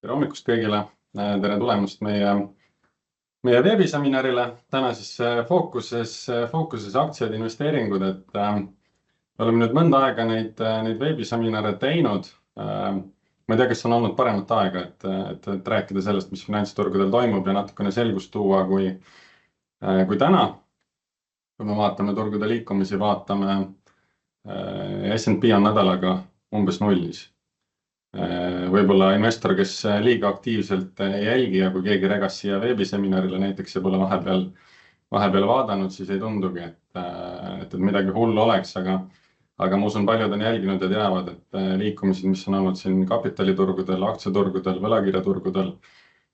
Tere hommikust kõigile, tere tulemast meie veebiseminarile. Täna siis fookuses aktsiad, investeeringud, et oleme nüüd mõnda aega neid veebiseminare teinud. Ma ei tea, kas on olnud paremat aega, et rääkida sellest, mis finantsturgudel toimub ja natukene selgust tuua kui täna. Kui me vaatame turgude liikumisi, vaatame S&P on nädalaga umbes nullis. Võib-olla investor, kes liiga aktiivselt ei jälgi ja kui keegi regas siia veebiseminarile näiteks ja pole vahepeal vaadanud, siis ei tundugi, et midagi hullu oleks, aga ma usun, paljud on jälginud ja teavad, et liikumised, mis on olnud siin kapitaliturgudel, aktsiaturgudel, võlakirjaturgudel,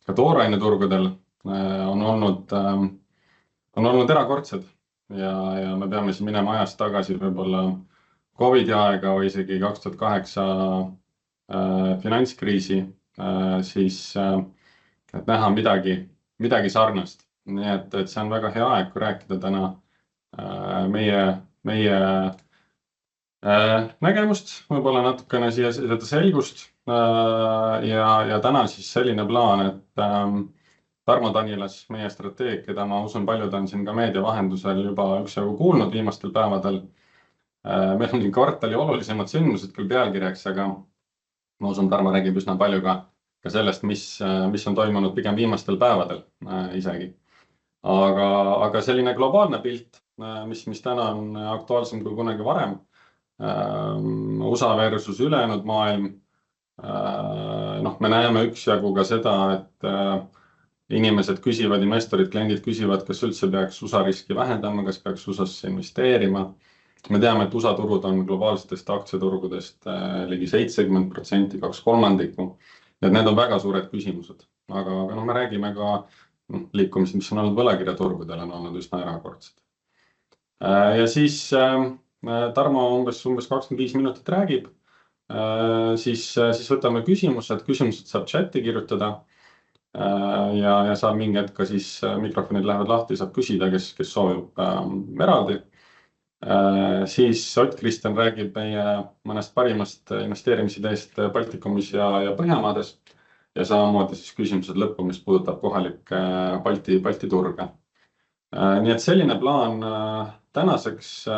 ka tooraineturgudel on olnud erakordsed ja me peame siin minema ajast tagasi võib-olla Covidi aega või isegi 2008 finantskriisi, siis et näha midagi sarnast. Nii et see on väga hea aeg, kui rääkida täna meie nägemust, võib-olla natukene siia seda selgust ja täna siis selline plaan, et Tarmo Tanilas, meie strateeg, keda ma usun, paljud on siin ka meedia vahendusel juba üksjagu kuulnud viimastel päevadel. Meil on kvartali olulisemad sündmused küll pealkirjaks, aga ma usun, Tarmo räägib üsna palju ka sellest, mis on toimunud pigem viimastel päevadel isegi. Aga selline globaalne pilt, mis täna on aktuaalsem kui kunagi varem. USA versus ülejäänud maailm. Me näeme üksjagu ka seda, et inimesed küsivad, investorid, kliendid küsivad, kas üldse peaks USA riski vähendama, kas peaks USAsse investeerima. Me teame, et USA turud on globaalsetest aktsiaturgudest ligi 70%, 2/3. Need on väga suured küsimused. Aga me räägime ka liikumised, mis on olnud võlakirjaturgudel, on olnud üsna erakordsed. Ja siis Tarmo umbes 25 minutit räägib. Siis võtame küsimused saab chati kirjutada ja saab mingi hetk ka siis mikrofonid lähevad lahti, saab küsida, kes soovib eraldi. Siis Ott Kristjan räägib meie mõnest parimast investeerimisidest Baltikumis ja Põhjamaades ja samamoodi siis küsimused lõppu, mis puudutab kohalikke Balti turge. Nii et selline plaan tänaseks.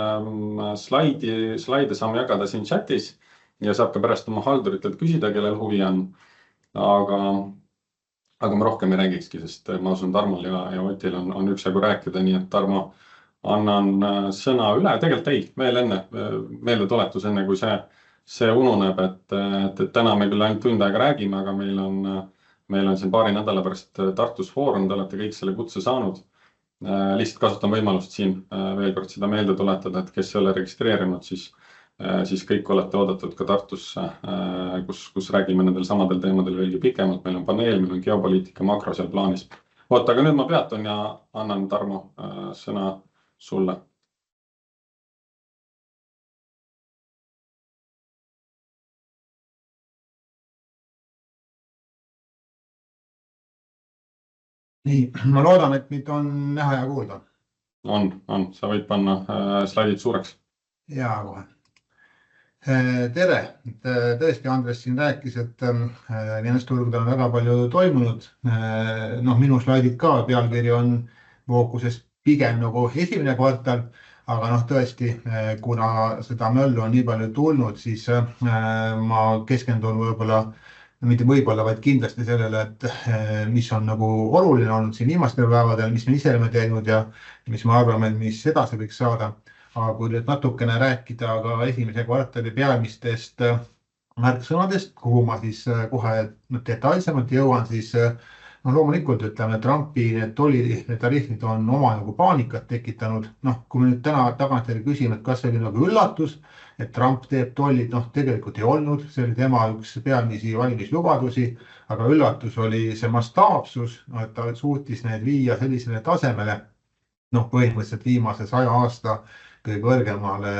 Slaide saame jagada siin chatis ja saab ka pärast oma halduritelt küsida, kellel huvi on. Aga ma rohkem ei räägikski, sest ma usun, Tarmol ja Otil on üksjagu rääkida, nii et Tarmo, annan sõna üle. Tegelikult veel enne meeldetuletus, enne kui see ununeb, et täna me küll ainult tund aega räägime, aga meil on siin paari nädala pärast Tartus foorum, te olete kõik selle kutse saanud. Lihtsalt kasutan võimalust siin veel kord seda meelde tuletada, et kes ei ole registreerinud, siis kõik olete oodatud ka Tartusse, kus räägime nendel samadel teemadel veelgi pikemalt. Meil on paneel, meil on geopoliitika, makro seal plaanis. Aga nüüd ma peatun ja annan Tarmo sõna sulle. Nii, ma loodan, et mind on näha ja kuulda. On. Sa võid panna slaidid suureks. Jaa, kohe. Tere. Tõesti, Andres siin rääkis, et finantsturgudel on väga palju toimunud. Minu slaidid ka, pealkiri on fookuses pigem nagu esimene kvartal, aga tõesti, kuna seda möllu on nii palju tulnud, siis ma keskendun vaid kindlasti sellele, et mis on nagu oluline olnud siin viimastel päevadel, mis me ise oleme teinud ja mis me arvame, mis edasi võiks saada. Aga kui nüüd natukene rääkida ka esimese kvartali peamistest märksõnadest, kuhu ma siis kohe detailsemalt jõuan, siis loomulikult ütleme, Trumpi need tollitariifid on oma nagu paanikat tekitanud. Kui me nüüd täna tagantjärgi küsime, et kas see oli nagu üllatus, et Trump teeb tollid, tegelikult ei olnud. See oli tema üks peamisi valimislubadusi, aga üllatus oli see mastaapsus, et ta suutis need viia sellisele tasemele, põhimõtteliselt viimase 100 aasta kõige kõrgemale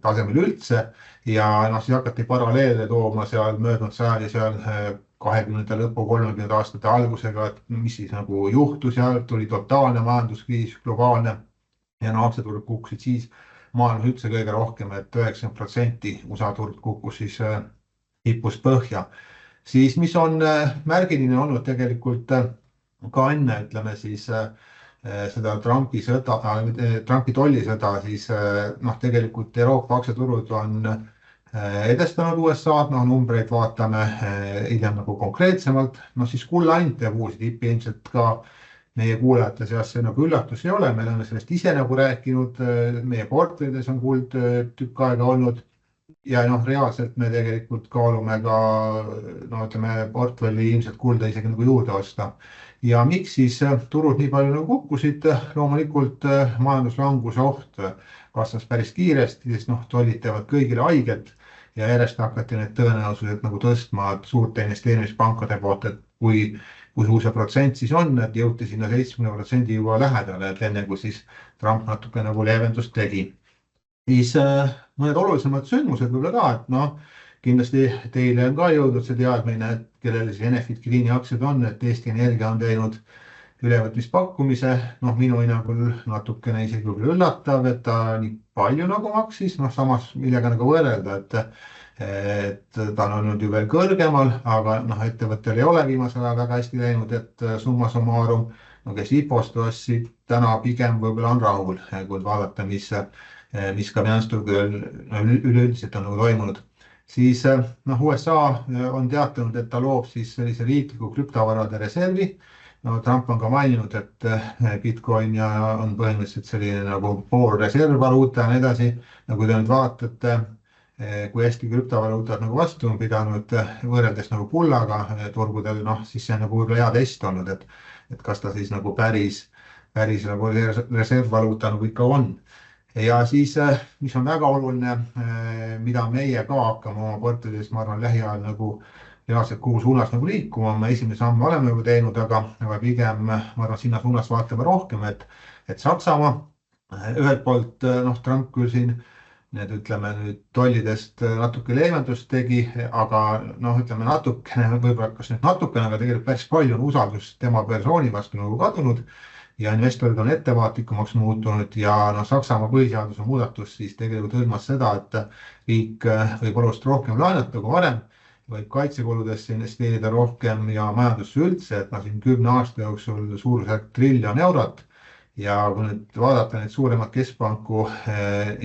tasemele üldse. Ja siis hakati paralleele tooma seal möödunud sajandi seal 20. lõpu 30. aastate algusega, et mis siis nagu juhtus ja tuli totaalne majanduskriis, globaalne ja aktsiaturg kukkusid siis maailmas üldse kõige rohkem, et 90% USA turg kukkus siis tipust põhja. siis mis on märgiline olnud tegelikult ka enne, ütleme siis seda Trumpi tollisõda, siis noh, tegelikult Euroopa aktsiaturud on edestanud USA-d, noh numbreid vaatame hiljem nagu konkreetsemalt, noh siis kulla-ant jääb uusi tippi ilmselt ka meie kuulajate seas see nagu üllatus ei ole, me oleme sellest ise nagu rääkinud, meie portfellides on kuld tükk aega olnud ja noh, reaalselt me tegelikult kaalume ka no ütleme portfelli ilmselt kulda isegi nagu juurde osta. Ja miks siis turud nii palju nagu kukkusid, loomulikult majanduslanguse oht kasvas päris kiiresti, sest noh, tollid teevad kõigile haiget ja järjest hakati need tõenäosused nagu tõstma suurte investeerimispankade poolt, et kui suur see protsent siis on, et jõuti sinna 70% juba lähedale, et enne kui siis Trump natuke nagu leevendust tegi. Siis mõned olulisemad sündmused võib-olla ka, et noh, kindlasti teile on ka jõudnud see teadmine, et kellel siis Enefit Greeni aktsiad on, et Eesti Energia on teinud ülevõtmispakkumise, noh minu hinnangul natukene isegi võib-olla üllatav, et ta nii palju nagu maksis, noh samas millega nagu võrrelda, et ta on olnud ju veel kõrgemal, aga noh, ettevõttel ei ole viimasel ajal väga hästi läinud, et summa summarum, no kes IPO-st ostsid, täna pigem võib-olla on rahul, kui vaadata, mis ka finantsturgudel üleüldiselt on nagu toimunud. Siis noh, USA on teatanud, et ta loob siis sellise riikliku krüptovarade reservi. No Trump on ka maininud, et Bitcoin ja on põhimõtteliselt selline nagu pool reservvaluuta ja nii edasi. Nagu te nüüd vaatate, kui hästi krüptovaluutad nagu vastu on pidanud võrreldes nagu kullaga turgudel, noh siis see on nagu võib-olla hea test olnud, et kas ta siis nagu päris nagu reservvaluuta nagu ikka on. Ja siis, mis on väga oluline, mida meie ka hakkame oma portfellis, ma arvan, lähiajal nagu reaalselt kuhu suunas nagu liikuma, me esimese samme oleme juba teinud, aga pigem ma arvan, sinna suunas vaatame rohkem, et Saksamaa ühelt poolt, noh, Trump küll siin need, ütleme nüüd tollidest natuke leevendust tegi, aga noh, ütleme natukene, võib-olla kas nüüd natukene, aga tegelikult päris palju on usaldus tema persooni vastu nagu kadunud ja investorid on ettevaatlikumaks muutunud ja noh, Saksamaa põhiseaduse muudatus siis tegelikult hõlmas seda, et riik võib oluliselt rohkem laenata kui varem, võib kaitsekuludesse investeerida rohkem ja majandusse üldse, et noh, siin 10 aasta jooksul suurusjärk $1 triljon. Ja kui nüüd vaadata neid suuremat keskpanku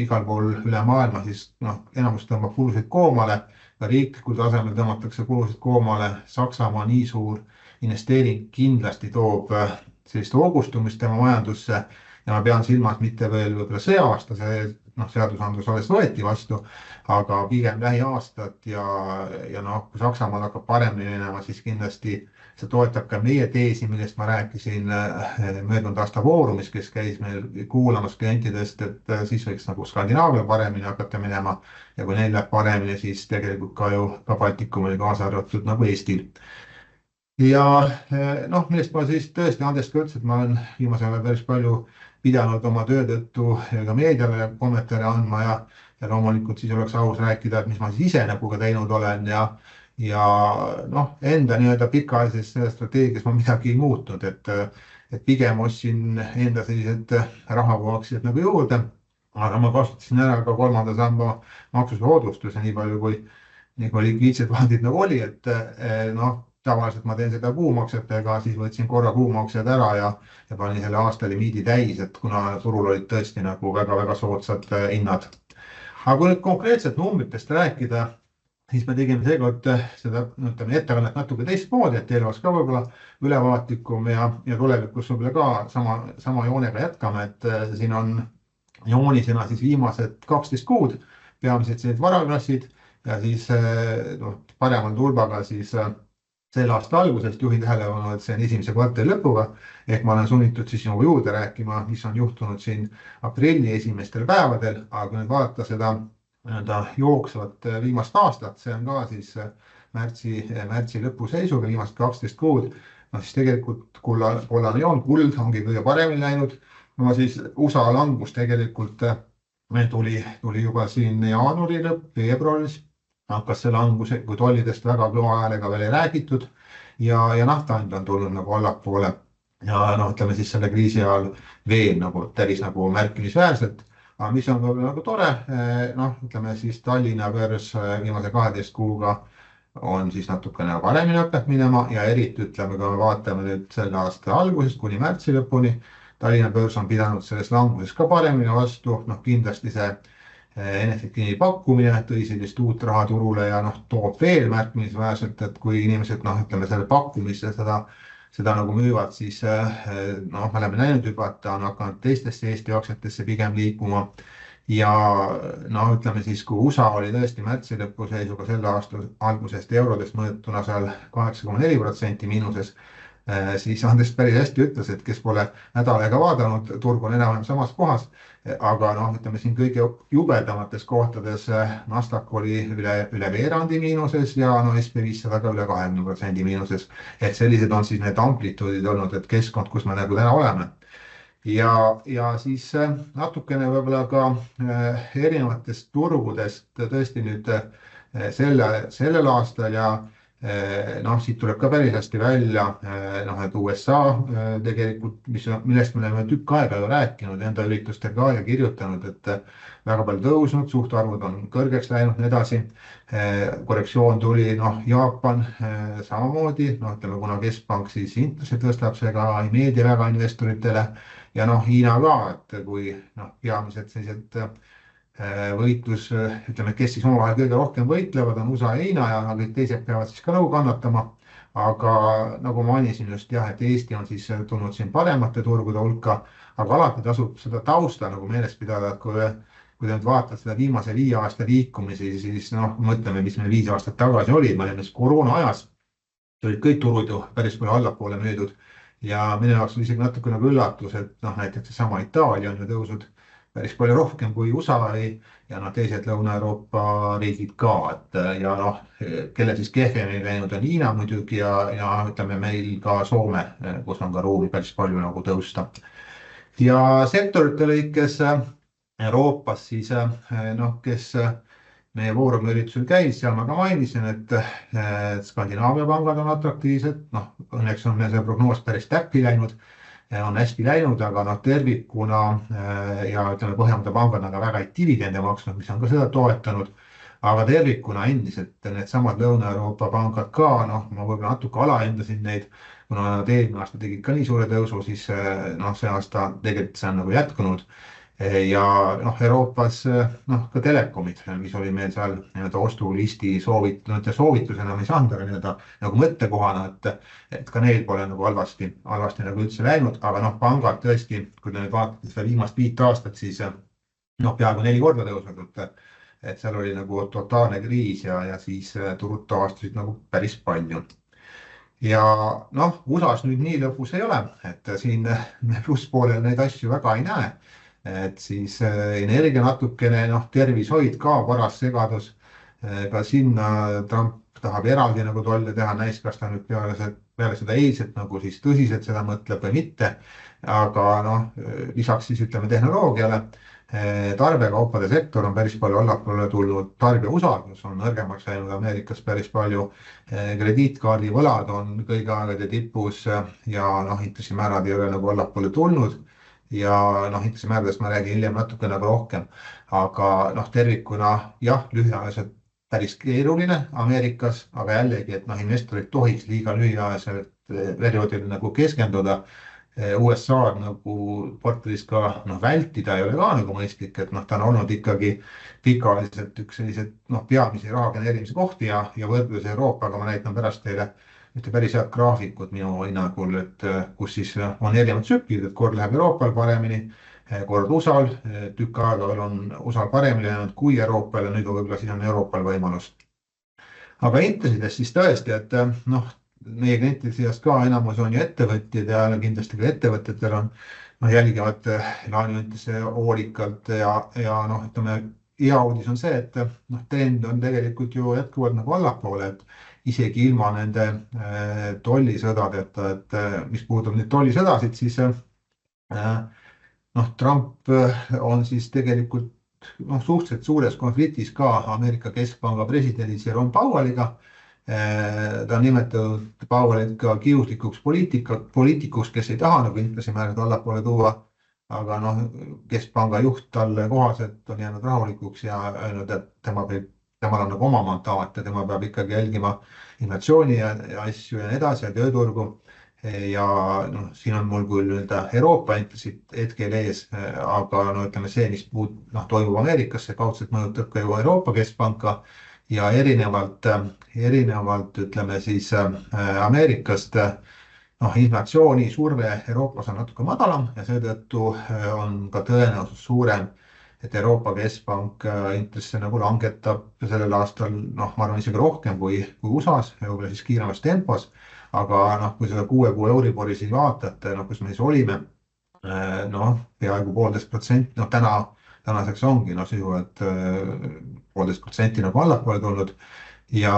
igal pool üle maailma, siis noh, enamus tõmbab kulusid koomale, ka riiklikul tasemel tõmmatakse kulusid koomale, Saksamaa nii suur investeering kindlasti toob sellist hoogustumist tema majandusse ja ma pean silmas mitte veel võib-olla sõja-aasta, see noh, seadusandlus alles võeti vastu, aga pigem lähiaastad ja noh, kui Saksamaal hakkab paremini minema, siis kindlasti see toetab ka meie teesi, millest ma rääkisin möödunud aasta foorumis, kes käis meil kuulamas klientidest, et siis võiks nagu Skandinaavia paremini hakata minema ja kui neil läheb paremini, siis tegelikult ka ju ka Baltikumil kaasa arvatud nagu Eestil. Ja noh, millest ma siis tõesti Andrest ka ütles, et ma olen viimasel ajal päris palju pidanud oma töö tõttu ka meediale kommentaare andma ja loomulikult siis oleks aus rääkida, et mis ma siis ise nagu ka teinud olen ja noh, enda nii-öelda pikaajalises strateegias ma midagi ei muutnud, et pigem ostsin enda sellised rahakoaksid nagu juurde, aga ma kasutasin ära ka kolmanda samba maksusoodustuse nii palju kui likviidsed vahendid nagu oli, et noh, tavaliselt ma teen seda kuumaksetega, siis võtsin korra kuumaksed ära ja panin selle aastalimiidi täis, et kuna turul olid tõesti nagu väga-väga soodsad hinnad. Aga kui nüüd konkreetselt numbritest rääkida, siis me tegime seekord seda ettekannet natuke teistmoodi, et teil oleks ka võib-olla ülevaatlikum ja tulevikus võib-olla ka sama joonega jätkame, et siin on joonisena siis viimased 12 kuud, peamiselt sellised varaklassid ja siis paremal tulbaga siis selle aasta algusest juhin tähelepanu, et see on esimese kvartali lõpuga, ehk ma olen sunnitud siis nagu juurde rääkima, mis on juhtunud siin aprilli esimestel päevadel, aga kui nüüd vaadata seda jooksvat viimast aastat, see on ka siis märtsi lõpu seisuga viimast 12 kuud, no siis tegelikult kollane joon, kuld ongi kõige paremini läinud, no siis USA langus tegelikult tuli juba siin jaanuari lõpp, veebruaris, hakkas see langus, kui tollidest väga kõva häälega veel ei räägitud ja naftahind on tulnud nagu allapoole ja noh, ütleme siis selle kriisi ajal veel nagu päris nagu märkimisväärselt, aga mis on nagu tore, noh, ütleme siis Tallinna börs viimase 12 kuuga on siis natukene paremini hakanud minema ja eriti ütleme, kui me vaatame nüüd selle aasta algusest kuni märtsi lõpuni, Tallinna börs on pidanud selles languses ka paremini vastu, noh kindlasti see Enefiti pakkumine tõi sellist uut raha turule ja noh, toob veel märkimisväärselt, et kui inimesed noh, ütleme selle pakkumisse seda nagu müüvad, siis noh, me oleme näinud juba, et ta on hakanud teistesse Eesti aktsiatesse pigem liikuma. Ja noh, ütleme siis, kui USA oli tõesti märtsi lõpu seisuga selle aasta algusest eurodest mõõtuna seal 8,4% miinuses, siis Andres päris hästi ütles, et kes pole nädal aega vaadanud, turg on enam-vähem samas kohas, aga noh, ütleme siin kõige jubedamates kohtades Nasdaq oli üle veerandi miinuses ja no SP500 ka üle 20% miinuses, et sellised on siis need amplituudid olnud, et keskkond, kus me nagu täna oleme. Ja siis natukene võib-olla ka erinevatest turgudest tõesti nüüd sellel aastal ja noh, siit tuleb ka päris hästi välja, noh, et USA tegelikult, millest me oleme tükk aega ju rääkinud enda üritustel ka ja kirjutanud, et väga palju tõusnud, suhtarvud on kõrgeks läinud, nii edasi. Korrektsioon tuli, noh, Jaapan samamoodi, noh, ütleme, kuna keskpank siis intressi tõstab, see ka ei meeldi väga investoritele ja noh, Hiina ka, et kui noh, peamised sellised võitlus, ütleme, kes siis omavahel kõige rohkem võitlevad, on USA ja Hiina ja kõik teised peavad siis ka nagu kannatama. Aga nagu ma mainisin just jah, et Eesti on siis tulnud siin paremate turgude hulka, aga alati tasub seda tausta nagu meeles pidada, et kui te nüüd vaatad seda viimase 5 aasta liikumisi, siis noh, mõtleme, mis meil 5 aastat tagasi olid, me olime siis koroona ajas, olid kõik turud ju päris palju allapoole müüdud ja minu jaoks oli isegi natuke nagu üllatus, et noh, näiteks seesama Itaalia on ju tõusnud päris palju rohkem kui USA ja noh, teised Lõuna-Euroopa riigid ka, et ja noh, kelle siis kehvemini läinud on Hiina muidugi ja ütleme meil ka Soome, kus on ka ruumi päris palju nagu tõusta. Ja sektorite lõikes Euroopas siis noh, kes meie Voorumi üritusel käis, seal ma ka mainisin, et Skandinaavia pangad on atraktiivsed, noh, õnneks on meil see prognoos päris täppi läinud, on hästi läinud, aga noh, tervikuna ja ütleme, Põhjamaade pangad on ka väga dividende maksnud, mis on ka seda toetanud, aga tervikuna endiselt needsamad Lõuna-Euroopa pangad ka, noh, ma võib-olla natuke alahindasin neid, kuna nad eelmine aasta tegid ka nii suure tõusu, siis noh, see aasta tegelikult see on nagu jätkunud. Ja noh, Euroopas noh, ka telekomid, mis oli meil seal nii-öelda ostulisti soovitusena, mis anda nii-öelda nagu mõttekohana, et ka neil pole nagu halvasti nagu üldse läinud, aga noh, pangad tõesti, kui te nüüd vaatate seda viimast 5 aastat, siis noh, peaaegu 4 korda tõusnud, et seal oli nagu totaalne kriis ja siis turud taastusid nagu päris palju. Ja noh, USAs nüüd nii lõpus ei ole, et siin plusspoolel neid asju väga ei näe. Et siis energia natukene, noh, tervishoid ka paras segadus, ka sinna Trump tahab eraldi nagu tolle teha, näis, kas ta nüüd peale seda eilset nagu siis tõsiselt seda mõtleb või mitte, aga noh, lisaks siis ütleme tehnoloogiale, tarbekaupade sektor on päris palju allapoole tulnud, tarbija usaldus on nõrgemaks läinud Ameerikas päris palju, krediitkaardi võlad on kõigi aegade tipus ja noh, intressimäärad ei ole nagu allapoole tulnud. Ja noh, intressimääradest ma räägin hiljem natuke nagu rohkem, aga noh, tervikuna jah, lühiajaliselt päris keeruline Ameerikas, aga jällegi, et noh, investorid tohiks liiga lühiajaliselt perioodil nagu keskenduda. USA nagu portfellis ka noh, vältida ei ole ka nagu mõistlik, et noh, ta on olnud ikkagi pikaajaliselt üks sellised noh, peamisi raha genereerimise kohti ja võrdluses Euroopaga ma näitan pärast teile ühte päris head graafikut minu hinnangul, et kus siis on erinevad tsüklid, et kord läheb Euroopal paremini, kord USA-l, tükk aega veel on USA-l paremini läinud kui Euroopal ja nüüd võib-olla siis on Euroopal võimalus. Aga intressidest siis tõesti, et noh, meie klientide seas ka enamus on ju ettevõtjad ja kindlasti ka ettevõtjatel on noh, jälgivad laenuintresse hoolikalt ja noh, ütleme, hea uudis on see, et noh, trend on tegelikult ju jätkuvalt nagu allapoole, et isegi ilma nende tollisõdadeta, et mis puudub nüüd tollisõdasid, siis noh, Trump on siis tegelikult noh, suhteliselt suures konfliktis ka Ameerika Keskpanga presidendi Jerome Powelliga. Ta on nimetatud Powellit ka kiuslikuks poliitikuks, kes ei taha nagu intressimäärad allapoole tuua, aga noh, Keskpanga juht talle kohaselt on jäänud rahulikuks ja öelnud, et tema võib temal on nagu oma mandaat ja tema peab ikkagi jälgima inflatsiooni ja asju ja nii edasi ja tööturgu. Ja noh, siin on mul küll nii-öelda Euroopa intressid hetkel ees, aga no ütleme see, mis toimub Ameerikas, see kaudselt mõjutab ka ju Euroopa Keskpanka ja erinevalt ütleme siis Ameerikast inflatsiooni surve Euroopas on natuke madalam ja seetõttu on ka tõenäosus suurem, et Euroopa Keskpank intresse nagu langetab sellel aastal, ma arvan isegi rohkem kui USA-s ja võib-olla siis kiiremas tempos. Aga kui seda 6 kuu Euribori siin vaatate, kus me siis olime, peaaegu 1,5%, tänaseks ongi sisuliselt 1,5% nagu allapoole tulnud ja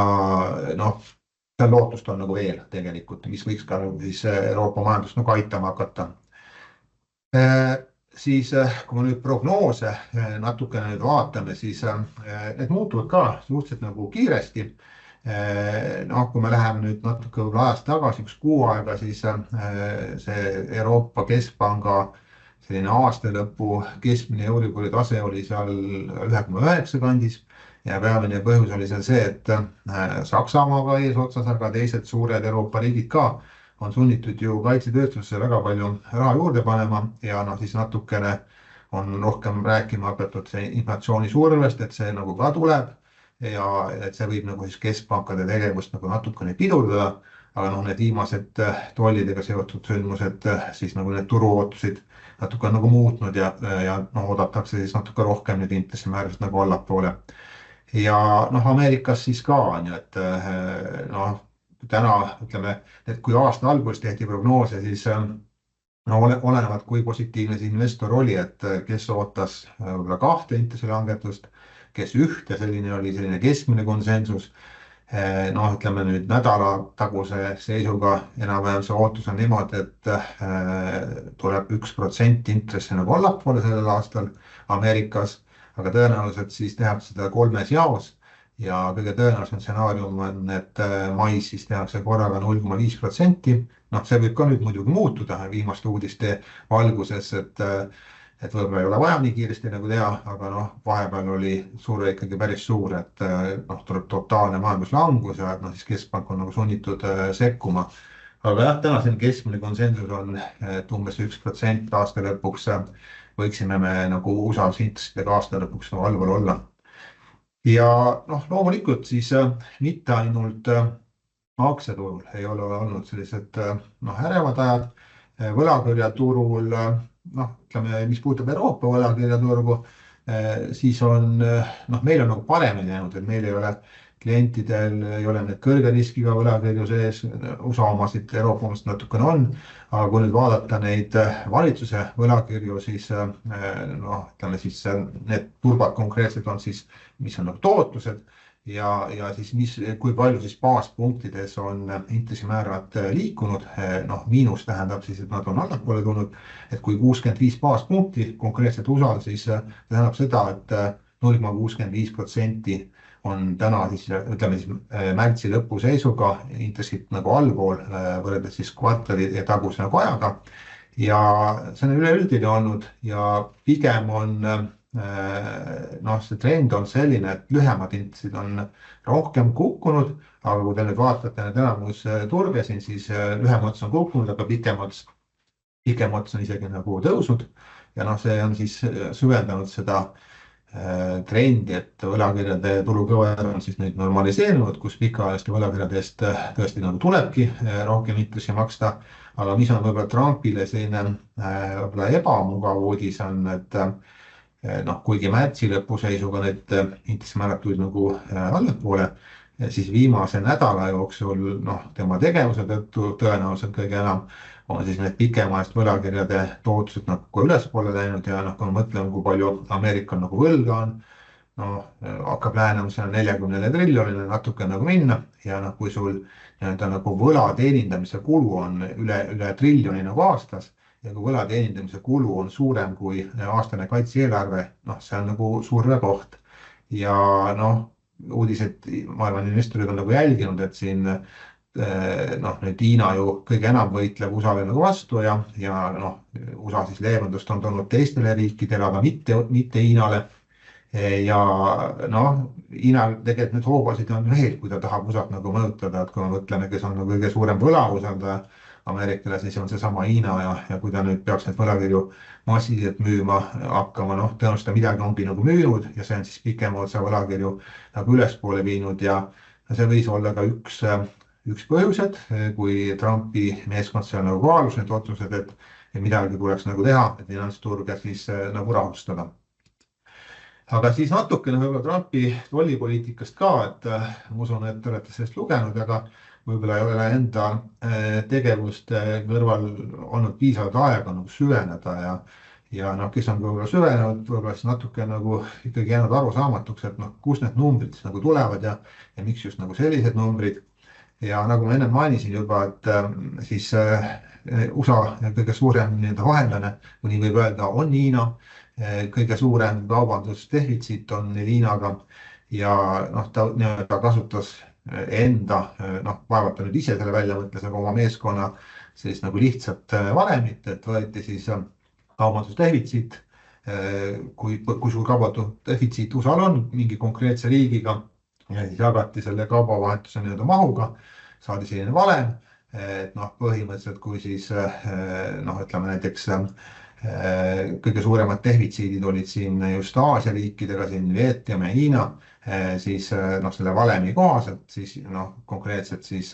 seal lootust on nagu veel tegelikult, mis võiks ka siis Euroopa majandust nagu aitama hakata. Siis kui me nüüd prognoose natukene nüüd vaatame, siis need muutuvad ka suhteliselt nagu kiiresti. Kui me läheme nüüd natuke ajast tagasi, üks kuu aega, siis see Euroopa Keskpanga selline aasta lõpu keskmine Euribori tase oli seal 1,9 kandis ja peamine põhjus oli seal see, et Saksamaaga eesotsas, aga teised suured Euroopa riigid ka on sunnitud ju kaitsetööstusse väga palju raha juurde panema ja siis natukene on rohkem rääkima hakatud inflatsiooni survest, et see nagu ka tuleb. Ja et see võib nagu siis keskpankade tegevust nagu natukene pidurdada, aga need viimased tollidega seotud sündmused siis nagu need turuootusid natuke on nagu muutnud ja oodatakse siis natuke rohkem need intressimäärasid nagu allapoole. Ja Ameerikas siis ka on ju, et täna ütleme, et kui aasta alguses tehti prognoose, siis olenevalt kui positiivne see investor oli, et kes ootas võib-olla 2 intressilangetust, kes ühte, selline oli selline keskmine konsensus. Ütleme nüüd nädala taguse seisuga enam-vähem see ootus on niimoodi, et tuleb 1% intressi nagu allapoole sellel aastal Ameerikas, aga tõenäoliselt siis tehakse seda 3 jaos ja kõige tõenäolisem stsenaarium on, et mais siis tehakse korraga 0,5%. See võib ka nüüd muidugi muutuda viimaste uudiste valguses, et võib-olla ei ole vaja nii kiiresti nagu teha, aga vahepeal oli surve ikkagi päris suur, et tuleb totaalne majanduslangus ja siis keskpank on nagu sunnitud sekkuma. Aga jah, täna siin keskmine konsensus on, et umbes 1% aasta lõpuks võiksime me nagu USA-s intressidega aasta lõpuks allpool olla. Ja loomulikult siis mitte ainult aktsiaturul ei ole olnud sellised ärevad ajad, võlakirjaturul ütleme, mis puudutab Euroopa võlakirjaturgu, siis on, meil on nagu paremini jäänud, et meil ei ole klientidel, ei ole need kõrge riskiga võlakirju sees, USA omasid, Euroopa omasid natukene on, aga kui nüüd vaadata neid valitsuse võlakirju, siis ütleme siis need turbad konkreetselt on siis, mis on nagu tootlused ja siis kui palju siis baaspunktides on intressimäärad liikunud, miinus tähendab siis, et nad on allapoole tulnud, et kui 65 baaspunkti konkreetselt USA-l, siis tähendab seda, et 0,65% on täna siis, ütleme siis märtsi lõpu seisuga intressid nagu allpool võrreldes siis kvartali ja taguse nagu ajaga. Ja see on üleüldine olnud ja pigem on see trend on selline, et lühemad intressid on rohkem kukkunud, aga kui te nüüd vaatate need enamus turge siin, siis lühem ots on kukkunud, aga pikem ots on isegi nagu tõusnud ja see on siis süvendanud seda trendi, et võlakirjade tulukõver on siis nüüd normaliseerunud, kus pikaajaliste võlakirjade eest tõesti nagu tulebki rohkem intressi maksta, aga mis on võib-olla Trumpile selline võib-olla ebamugav uudis on, et kuigi märtsi lõpu seisuga need intressimäärad tulid nagu allapoole, siis viimase nädala jooksul tema tegevuse tõttu tõenäoliselt kõige enam on siis need pikemaajast võlakirjade tootlused nagu ülespoole läinud ja kui me mõtleme, kui palju Ameerikal nagu võlga on, hakkab lähenema selle 40 triljonile natuke nagu minna ja kui sul nagu võla teenindamise kulu on üle triljoni nagu aastas, ja kui võla teenindamise kulu on suurem kui aastane kaitse-eelarve, see on nagu surve koht. Ja uudised, ma arvan, investorid on nagu jälginud, et siin nüüd Hiina ju kõige enam võitleb USA-le nagu vastu ja USA siis leevendust on tulnud teistele riikidele, aga mitte Hiinale. ja noh, Hiinal tegelikult nüüd hoobasid on veel, kui ta tahab USA-t nagu mõjutada, et kui me mõtleme, kes on nagu kõige suurem võlausaldaja Ameerikale, siis on seesama Hiina ja kui ta nüüd peaks neid võlakirju massiliselt müüma hakkama, noh, tõenäoliselt ta midagi ongi nagu müünud ja see on siis pikema otsa võlakirju nagu ülespoole viinud ja see võis olla ka üks põhjused, kui Trumpi meeskond seal nagu kaalus need otsused, et midagi tuleks nagu teha, et finantsturge siis nagu rahustada. Aga siis natukene võib-olla Trumpi tollipoliitikast ka, et ma usun, et te olete sellest lugenud, aga võib-olla ei ole enda tegevuste kõrval olnud piisavalt aega nagu süveneda ja noh, kes on võib-olla süvenenud, võib-olla siis natuke nagu ikkagi jäänud arusaamatuks, et noh, kust need numbrid siis nagu tulevad ja miks just nagu sellised numbrid. Ja nagu ma enne mainisin juba, et siis USA kõige suurem nii-öelda vaenlane, kui nii võib öelda, on Hiina. Kõige suurem kaubandusdefitsiit on Hiinaga ja noh, ta nii-öelda kasutas enda, noh, vaevalt ta nüüd ise selle välja mõtles, aga oma meeskonna sellist nagu lihtsat valemit, et võeti siis kaubandusdefitsiit, kui suur kaubandusdefitsiit USA-l on mingi konkreetse riigiga ja siis jagati selle kaubavahetuse nii-öelda mahuga, saadi selline valem, et noh, põhimõtteliselt kui siis noh, ütleme näiteks kõige suuremad defitsiidid olid siin just Aasia riikidega, siin Vietnam ja Hiina, siis noh, selle valemi kohaselt siis noh, konkreetselt siis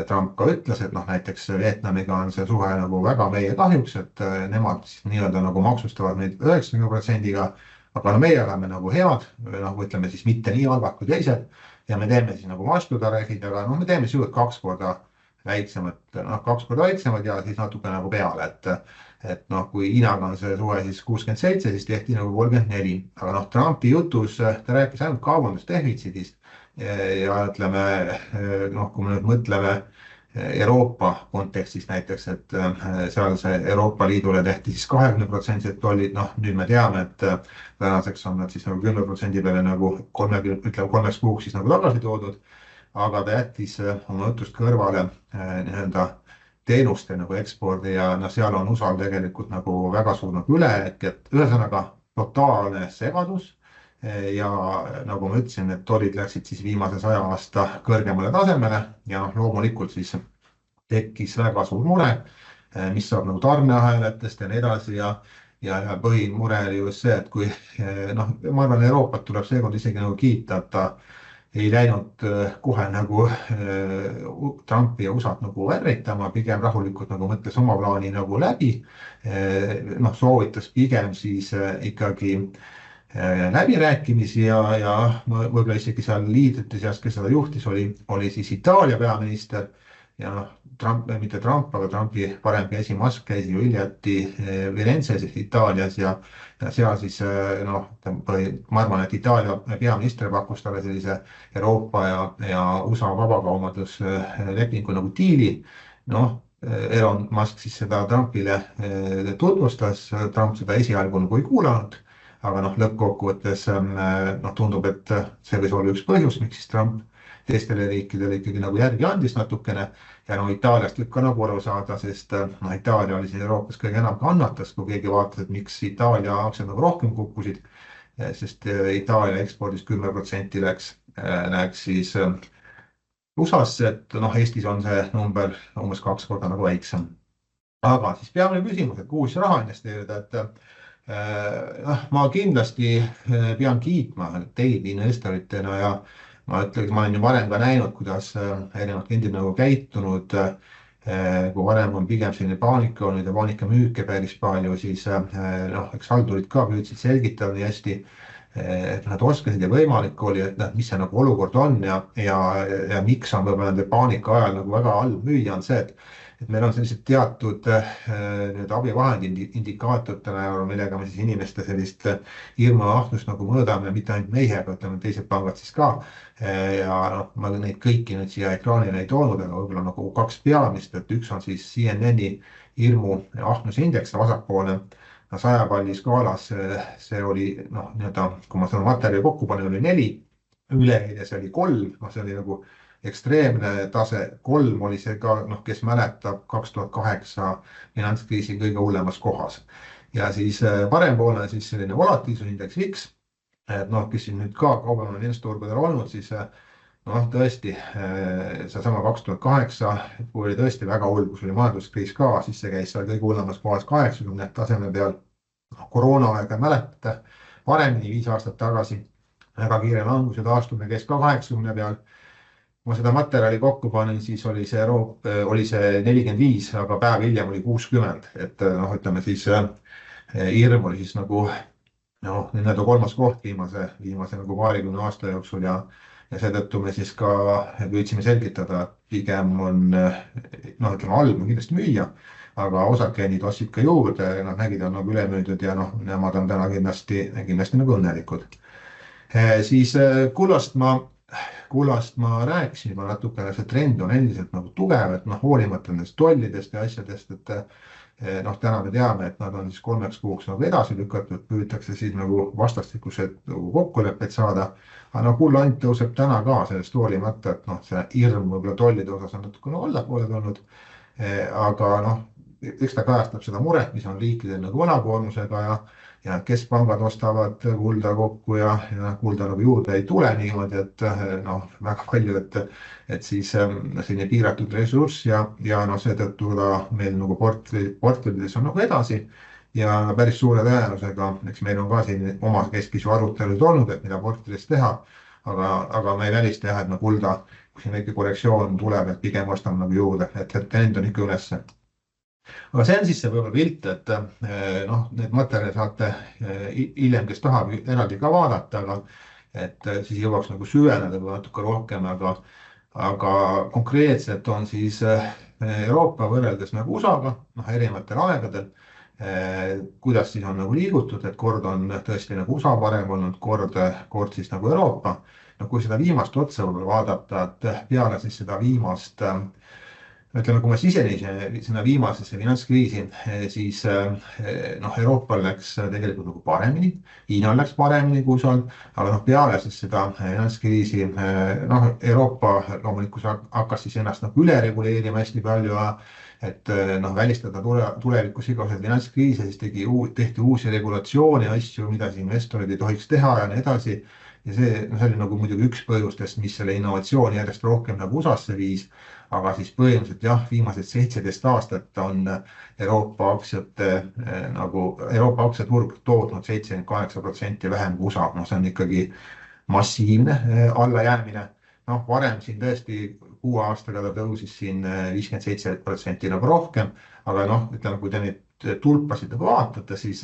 Trump ka ütles, et noh, näiteks Vietnamiga on see suhe nagu väga meie kahjuks, et nemad siis nii-öelda nagu maksustavad meid 90%-ga, aga no meie oleme nagu head, noh, ütleme siis mitte nii halvad kui teised ja me teeme siis nagu vastutariifid, aga noh, me teeme sisuliselt 2 korda väiksemad, noh, 2 korda väiksemad ja siis natuke nagu peale, et noh, kui Hiinaga on see suhe siis 67, siis tehti nagu 34, aga noh, Trumpi jutus ta rääkis ainult kaubandusdefitsiidist ja ütleme, noh, kui me nüüd mõtleme Euroopa kontekstis näiteks, et seal see Euroopa Liidule tehti siis 20% tollid, noh, nüüd me teame, et tänaseks on nad siis nagu 10% peale nagu 3 kuuks siis nagu tagasi toodud, aga ta jättis oma jutust kõrvale nii-öelda teenuste nagu ekspordi ja noh, seal on USA-l tegelikult nagu väga suur nagu ülejääk, et ühesõnaga totaalne segadus ja nagu ma ütlesin, et tollid läksid siis viimase 100 aasta kõrgemale tasemele ja noh, loomulikult siis tekkis väga suur mure, mis saab nagu tarneahelatest ja nii edasi ja põhimure oli just see, et kui noh, ma arvan, Euroopat tuleb seekord isegi nagu kiita, et ta ei läinud kohe nagu Trumpi ja USA-t nagu ärritama, pigem rahulikult nagu mõtles oma plaani nagu läbi. Noh, soovitas pigem siis ikkagi läbirääkimisi ja võib-olla isegi seal liidrite seas, kes seda juhtis, oli siis Itaalia peaminister ja noh, mitte Trump, aga Trumpi parem käsi Musk käis ju hiljuti Firenzes Itaalias ja seal siis noh, ma arvan, et Itaalia peaminister pakkus talle sellise Euroopa ja USA vabakaubanduslepingu nagu diili. Noh, Elon Musk siis seda Trumpile tutvustas, Trump seda esialgu nagu ei kuulanud. Aga noh, lõppkokkuvõttes noh, tundub, et see võis olla üks põhjus, miks siis Trump teistele riikidele ikkagi nagu järgi andis natukene ja no Itaaliast võib ka nagu aru saada, sest no, Itaalia oli siin Euroopas kõige enam kannatas, kui keegi vaatas, et miks Itaalia aktsiad nagu rohkem kukkusid, sest Itaalia ekspordis 10% läks siis USA-sse, et noh, Eestis on see number umbes 2 korda nagu väiksem. Aga siis peamine küsimus, et kuhu siis raha investeerida, et noh, ma kindlasti pean kiitma teid investoritena ja ma ütleks, ma olen ju varem ka näinud, kuidas erinevad kliendid nagu käitunud. Kui varem on pigem selline paanika olnud ja paanikamüüke päris palju, siis noh, eks haldurid ka püüdsid selgitada nii hästi, et nad oskasid ja võimalik oli, et mis see nagu olukord on ja miks on võib-olla nende paanika ajal nagu väga halb müüa, on see, et meil on sellised teatud nii-öelda abivahendid indikaatoritena, millega me siis inimeste sellist hirmu ja ahnust nagu mõõdame, mitte ainult meie, aga ütleme teised pangad siis ka. Ja noh, ma neid kõiki nüüd siia ekraanile ei toonud, aga võib-olla nagu 2 peamist, et üks on siis CNN-i hirmu ja ahnusindeks vasakpoolne. 100 palli skaalas see oli noh, nii-öelda, kui ma selle materjali kokku panin, oli 4, üleeile see oli 3, noh, see oli nagu ekstreemne tase, 3 oli see ka, noh, kes mäletab 2008 finantskriisi kõige hullemas kohas. Ja siis parempoolne siis selline volatiilsusindeks X et noh, kes siin nüüd ka kauem on finantsturgudel olnud, siis noh, tõesti seesama 2008, kui oli tõesti väga hull, kus oli majanduskriis ka, siis see käis seal kõige hullemas kohas 80 taseme peal. Koroonaaega mäletate paremini 5 aastat tagasi, väga kiire langus ja taastumine käis ka 80 peal. Kui ma seda materjali kokku panin, siis oli see oli see 45, aga päev hiljem oli 60, et noh, ütleme siis hirm oli siis nagu noh, nii-öelda kolmas koht viimase nagu paarikümne aasta jooksul ja seetõttu me siis ka püüdsime selgitada, et pigem on noh, ütleme halb on kindlasti müüa, aga osakliendid ostsid ka juurde, nad nägid, on nagu üle müüdud ja noh, nemad on täna kindlasti nagu õnnelikud. Siis kullast ma rääkisin juba natukene, see trend on endiselt nagu tugev, et noh, hoolimata nendest tollidest ja asjadest, et noh, täna me teame, et nad on siis 3 kuuks nagu edasi lükatud, püütakse siis nagu vastastikused nagu kokkulepped saada. aga noh, kulla ant tõuseb täna ka sellest hoolimata, et noh, see hirm võib-olla tollide osas on natukene allapoole tulnud. aga noh, eks ta kajastab seda muret, mis on riikidel nagu võlakoormusega ja keskpangad ostavad kulda kokku ja kulda nagu juurde ei tule niimoodi, et noh, väga palju, et siis selline piiratud ressurss ja noh, seetõttu ta meil nagu portfellides on nagu edasi ja päris suure tõenäosusega, eks meil on ka siin oma keskis ju arutelud olnud, et mida portfellis teha, aga me ei välista jah, et no kulda, kui siin väike korrektsioon tuleb, et pigem ostame nagu juurde, et trend on ikka ülesse. Aga see on siis see võib-olla pilt, et noh, need materjali saate hiljem, kes tahab eraldi ka vaadata, aga et siis jõuaks nagu süveneda või natuke rohkem, aga konkreetselt on siis Euroopa võrreldes nagu USA-ga, noh, erinevatel aegadel, kuidas siis on nagu liigutud, et kord on tõesti nagu USA parem olnud, kord siis nagu Euroopa. No kui seda viimast otsa võib-olla vaadata, et peale siis seda viimast ütleme, kui ma sisenesin sinna viimasesse finantskriisi, siis noh, Euroopal läks tegelikult nagu paremini, Hiinal läks paremini kui USA-l, aga noh, peale siis seda finantskriisi, noh, Euroopa loomulikult hakkas siis ennast nagu üle reguleerima hästi palju, et noh, välistada tulevikus igasuguseid finantskriise, siis tehti uusi regulatsioone, asju, mida siis investorid ei tohiks teha ja nii edasi. Ja see oli nagu muidugi üks põhjustest, mis selle innovatsiooni järjest rohkem nagu USA-sse viis, aga siis põhimõtteliselt jah, viimased 17 aastat on Euroopa aktsiaturg tootnud 78% vähem kui USA, noh see on ikkagi massiivne allajäämine. Noh, varem siin tõesti 6 aastaga ta tõusis siin 57% nagu rohkem, aga noh, ütleme, kui te neid tulpasid nagu vaatate, siis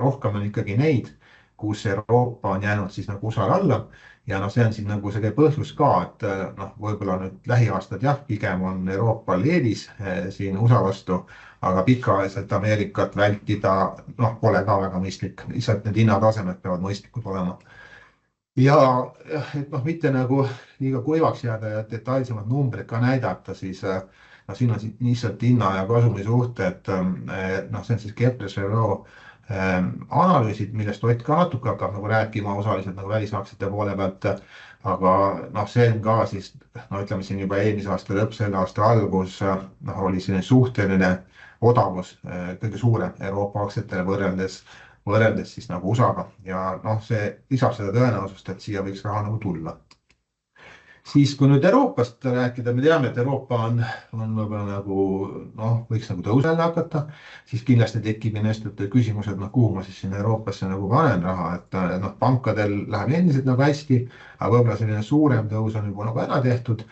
rohkem on ikkagi neid, kus Euroopa on jäänud siis nagu USA alla ja noh, see on siin nagu see põhjus ka, et noh, võib-olla nüüd lähiaastad jah, pigem on Euroopal eelis siin USA vastu, aga pikaajaliselt Ameerikat vältida, noh, pole ka väga mõistlik, lihtsalt need hinnatasemed peavad mõistlikud olema. Ja et noh, mitte nagu liiga kuivaks jääda ja detailsemad numbrid ka näidata, siis no siin on lihtsalt hinna ja kasumi suhted, noh, see on siis Kepler Chevreux analüüsid, millest Ott ka natuke hakkab nagu rääkima osaliselt nagu välisaktsiate poole pealt, aga noh, see on ka siis, no ütleme siin juba eelmise aasta lõpp, selle aasta algus, noh, oli selline suhteline odavus kõige suurem Euroopa aktsiatele võrreldes siis nagu USA-ga ja noh, see lisab seda tõenäosust, et siia võiks raha nagu tulla. Siis kui nüüd Euroopast rääkida, me teame, et Euroopa on võib-olla nagu, noh, võiks nagu tõusele hakata, siis kindlasti tekib investorite küsimus, et noh, kuhu ma siis sinna Euroopasse nagu panen raha, et noh, pankadel läheb endiselt nagu hästi, aga võib-olla selline suurem tõus on juba nagu ära tehtud.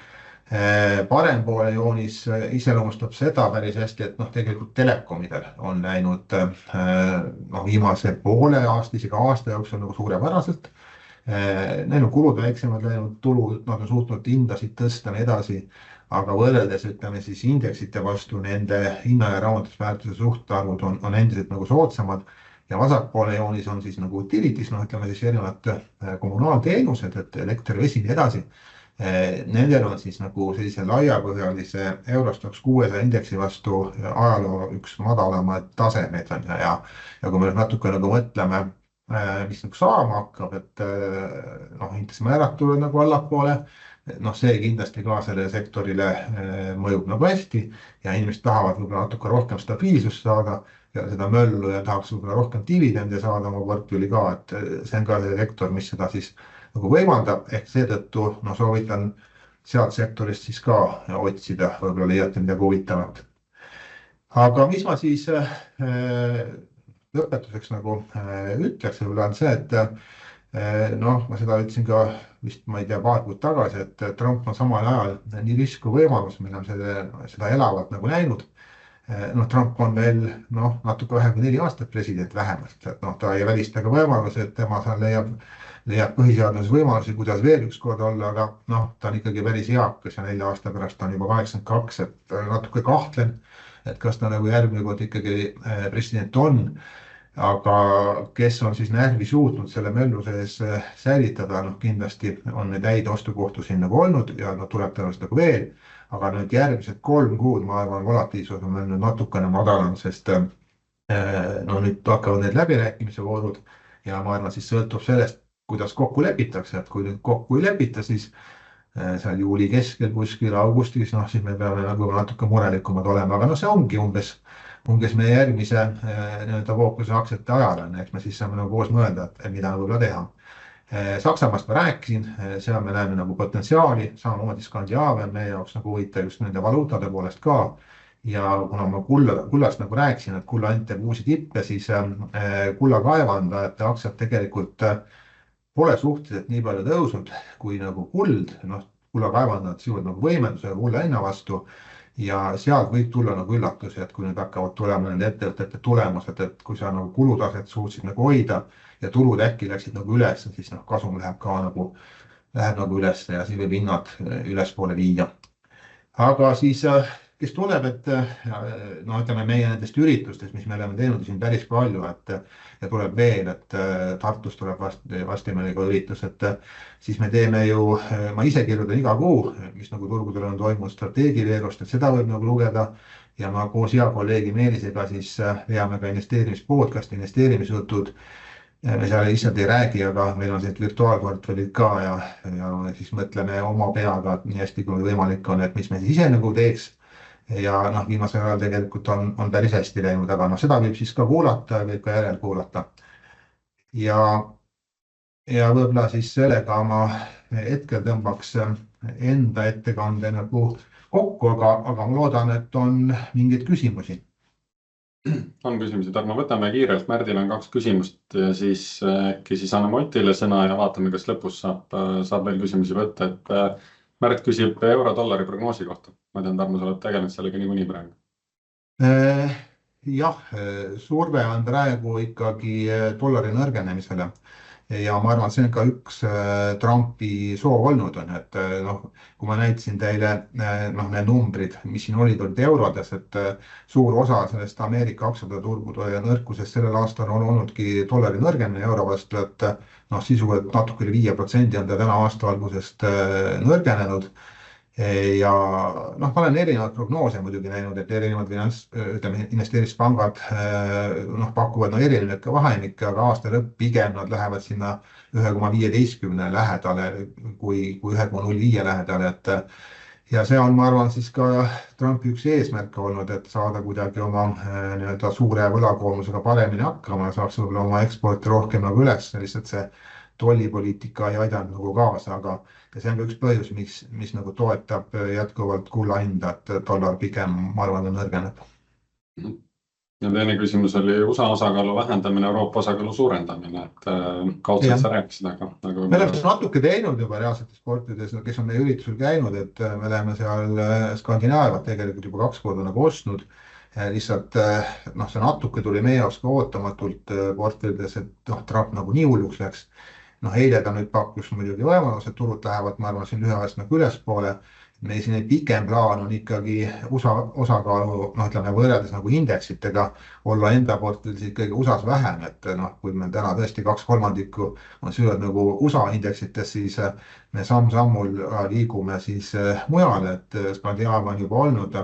Parempoole joonis iseloomustab seda päris hästi, et noh, tegelikult telekomidel on läinud noh, viimase poole aasta, isegi aasta jooksul nagu suurepäraselt. Neil on kulud väiksemad läinud, tulud, nad on suutnud hindasid tõsta nii edasi, aga võrreldes ütleme siis indeksite vastu nende hinna ja raamatusväärtuse suhtarvud on endiselt nagu soodsamad ja vasakpoole joonis on siis nagu utilities, noh ütleme siis erinevad kommunaalteenused, et elekter, vesi ja nii edasi. Nendel on siis nagu sellise laiapõhjalise Eurostoxx 600 indeksi vastu ajaloo üks madalamaid tasemeid on ja kui me natuke nagu mõtleme, mis nagu saama hakkab, et noh, intressimäärad tulevad nagu allapoole, noh, see kindlasti ka sellele sektorile mõjub nagu hästi ja inimesed tahavad võib-olla natuke rohkem stabiilsust saada ja seda möllu ja tahaks võib-olla rohkem dividende saada oma portfelli ka, et see on ka see sektor, mis seda siis nagu võimaldab, ehk seetõttu no soovitan sealt sektorist siis ka otsida, võib-olla leiate midagi huvitavat. Aga mis ma siis lõpetuseks nagu ütleks, võib-olla on see, et noh, ma seda ütlesin ka vist, ma ei tea, paar kuud tagasi, et Trump on samal ajal nii risk kui võimalus, me oleme seda elavalt nagu näinud. Noh, Trump on veel noh, natuke vähem kui 4 aastat president vähemalt, et noh, ta ei välista ka võimalusi, et tema seal leiab põhiseaduses võimalusi, kuidas veel ükskord olla, aga noh, ta on ikkagi päris eakas ja 4 aasta pärast ta on juba 82, et natuke kahtlen, et kas ta nagu järgmine kord ikkagi president on. Aga kes on siis närvi suutnud selle möllu sees säilitada, noh kindlasti on neid häid ostukohtu siin nagu olnud ja noh, tuleb tõenäoliselt nagu veel. Aga nüüd järgmised 3 kuud, ma arvan, volatiivsus on meil nüüd natukene madalam, sest no nüüd hakkavad need läbirääkimise voorud ja ma arvan, siis sõltub sellest, kuidas kokku lepitakse, et kui nüüd kokku ei lepita, siis seal juuli keskel kuskil augustis, noh siis me peame nagu natuke murelikumad olema, aga noh, see ongi umbes meie järgmise nii-öelda fookuse aktsiate ajalane, eks me siis saame nagu koos mõelda, et mida võib-olla teha. Saksamaast ma rääkisin, seal me näeme nagu potentsiaali, samamoodi Skandinaavia on meie jaoks nagu huvitav just nende valuutade poolest ka. Ja kuna ma kullast nagu rääkisin, et kulla ainult teeb uusi tippe, siis kulla kaevandajate aktsiad tegelikult pole suhteliselt nii palju tõusnud kui nagu kuld, noh, kulla kaevandajad siuvad nagu võimendusega kulla hinna vastu. Ja sealt võib tulla nagu üllatusi, et kui nüüd hakkavad tulema nende ettevõtete tulemused, et kui sa nagu kulutaset suutsid nagu hoida ja tulud äkki läksid nagu üles, siis noh, kasum läheb ka nagu üles ja siis võib hinnad ülespoole viia. Aga siis, kes tuleb, et no ütleme meie nendest üritustest, mis me oleme teinud siin päris palju, et ja tuleb veel, et Tartus tuleb vasti meiega üritus, et siis me teeme ju, ma ise kirjutan iga kuu, mis nagu turgudel on toimunud strateegiveerust, et seda võib nagu lugeda ja ma koos hea kolleegi Meelisega siis veame ka investeerimispodcasti, investeerimisjutud. Me seal lihtsalt ei räägi, aga meil on sellised virtuaalportfellid ka ja siis mõtleme oma peaga nii hästi kui võimalik on, et mis me siis ise nagu teeks. Ja noh, viimasel ajal tegelikult on päris hästi läinud, aga noh, seda võib siis ka kuulata, võib ka järel kuulata. Ja võib-olla siis sellega ma hetkel tõmbaks enda ettekande nagu kokku, aga ma loodan, et on mingeid küsimusi. On küsimusi, Tarmo, võtame kiirelt. Märdil on 2 küsimust ja siis äkki siis anname Otile sõna ja vaatame, kas lõpus saab veel küsimusi võtta. Et Märt küsib euro-dollari prognoosi kohta. Ma tean, Tarmo, sa oled tegelenud sellega niikuinii praegu. Jah, surve on praegu ikkagi dollari nõrgenemisele. Ja ma arvan, see on ka üks Trumpi soov olnud on, et noh, kui ma näitasin teile noh, need numbrid, mis siin olid eurodes, et suur osa sellest Ameerika aktsiaturgude nõrkusest sellel aastal on olnudki dollari nõrgenemine euro vastu, et noh, sisuliselt natuke üle 5% on ta täna aasta algusest nõrgenenud. Ja noh, ma olen erinevaid prognoose muidugi näinud, et erinevad investeerimispangad noh, pakuvad no erinevaid vahemikke, aga aasta lõpp pigem nad lähevad sinna 1,15 lähedale kui 1,05 lähedale, et ja see on, ma arvan, siis ka Trumpi üks eesmärk olnud, et saada kuidagi oma nii-öelda suure võlakoormusega paremini hakkama ja saaks võib-olla oma eksporti rohkem nagu üles, lihtsalt see tollipoliitika ei aidanud nagu kaasa, aga see on ka üks põhjus, mis nagu toetab jätkuvalt kulla hinda, et dollar pigem, ma arvan, nõrgeneb. Ja teine küsimus oli USA osakaalu vähendamine, Euroopa osakaalu suurendamine, et kaudselt sa rääkisid, aga me oleme natuke teinud juba reaalsetes sportides, kes on meie üritusel käinud, et me oleme seal Skandinaaviat tegelikult juba 2 korda nagu ostnud. Lihtsalt noh, see natuke tuli meie jaoks ka ootamatult portfellides, et noh, Trump nagu nii hulluks läks. Noh, eile ta nüüd pakkus muidugi võimalus, et turud lähevad, ma arvan, siin lühiajast nagu ülespoole. Meil siin pikem plaan on ikkagi USA osakaalu, noh, ütleme võrreldes nagu indeksitega olla enda portfellis ikkagi USAs vähem, et noh, kui me täna tõesti 2/3 on süüvad nagu USA indeksites, siis me samm-sammul liigume siis mujale, et Skandinaavia on juba olnud,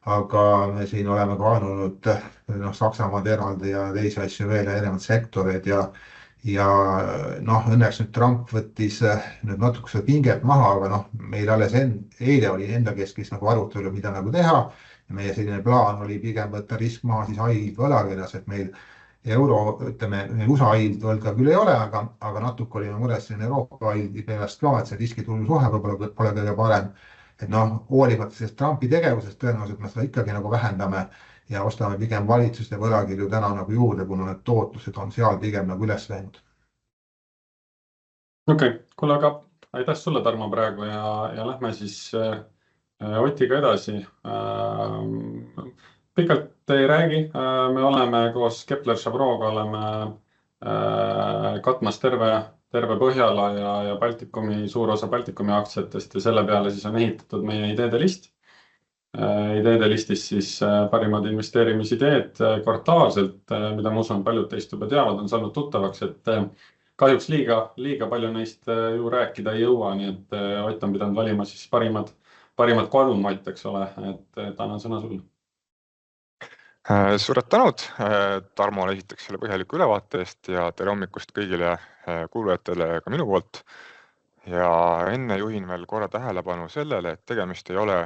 aga me siin oleme kaalunud noh, Saksamaad eraldi ja teisi asju veel, erinevaid sektoreid ja õnneks nüüd Trump võttis nüüd natuke seda pinget maha, aga meil alles eile oli enda keskis nagu arutelu, mida nagu teha. Ja meie selline plaan oli pigem võtta risk maha siis high võlakirjas, et meil ütleme, USA high võlga küll ei ole, aga natuke olime mures siin Euroopa high peast ka, et see riskitulu suhe võib-olla pole kõige parem. Et hoolimata sellest Trumpi tegevusest tõenäoliselt me seda ikkagi nagu vähendame ja ostame pigem valitsuste võlakirju täna nagu juurde, kuna need tootlused on seal pigem nagu üles läinud. Okei, kuule, aga aitäh sulle, Tarmo, praegu ja lähme siis Otiga edasi. Pikalt ei räägi, me oleme koos Kepler-Chavroga katmas terve Põhjala ja Baltikumi, suur osa Baltikumi aktsiatest ja selle peale siis on ehitatud meie ideede list. Ideede listis siis parimad investeerimisideed kvartaalselt, mida ma usun, paljud teist juba teavad, on saanud tuttavaks, et kahjuks liiga palju neist ju rääkida ei jõua, nii et Ott on pidanud valima siis parimad 3, Ott, eks ole, et annan sõna sulle. Suured tänud Tarmole esiteks selle põhjaliku ülevaate eest ja tere hommikust kõigile kuulajatele ka minu poolt. Ja enne juhin veel korra tähelepanu sellele, et tegemist ei ole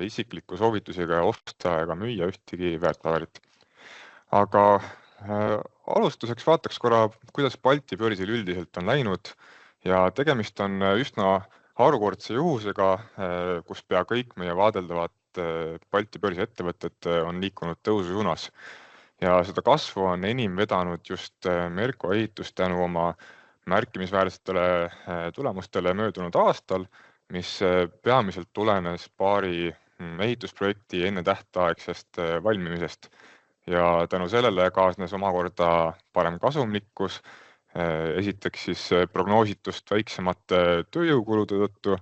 isikliku soovitusega osta ega müüa ühtegi väärtpaberit. Aga alustuseks vaataks korra, kuidas Balti börsil üldiselt on läinud ja tegemist on üsna harukordse juhusega, kus pea kõik meie vaadeldavad Balti börsi ettevõtted on liikunud tõusu suunas. Ja seda kasvu on enim vedanud just Merko ehitus tänu oma märkimisväärsetele tulemustele möödunud aastal, mis peamiselt tulenes paari ehitusprojekti enne tähtaegsest valmimisest. Ja tänu sellele kaasnes omakorda parem kasumlikkus, esiteks siis prognoositust väiksemate tööjõukulude tõttu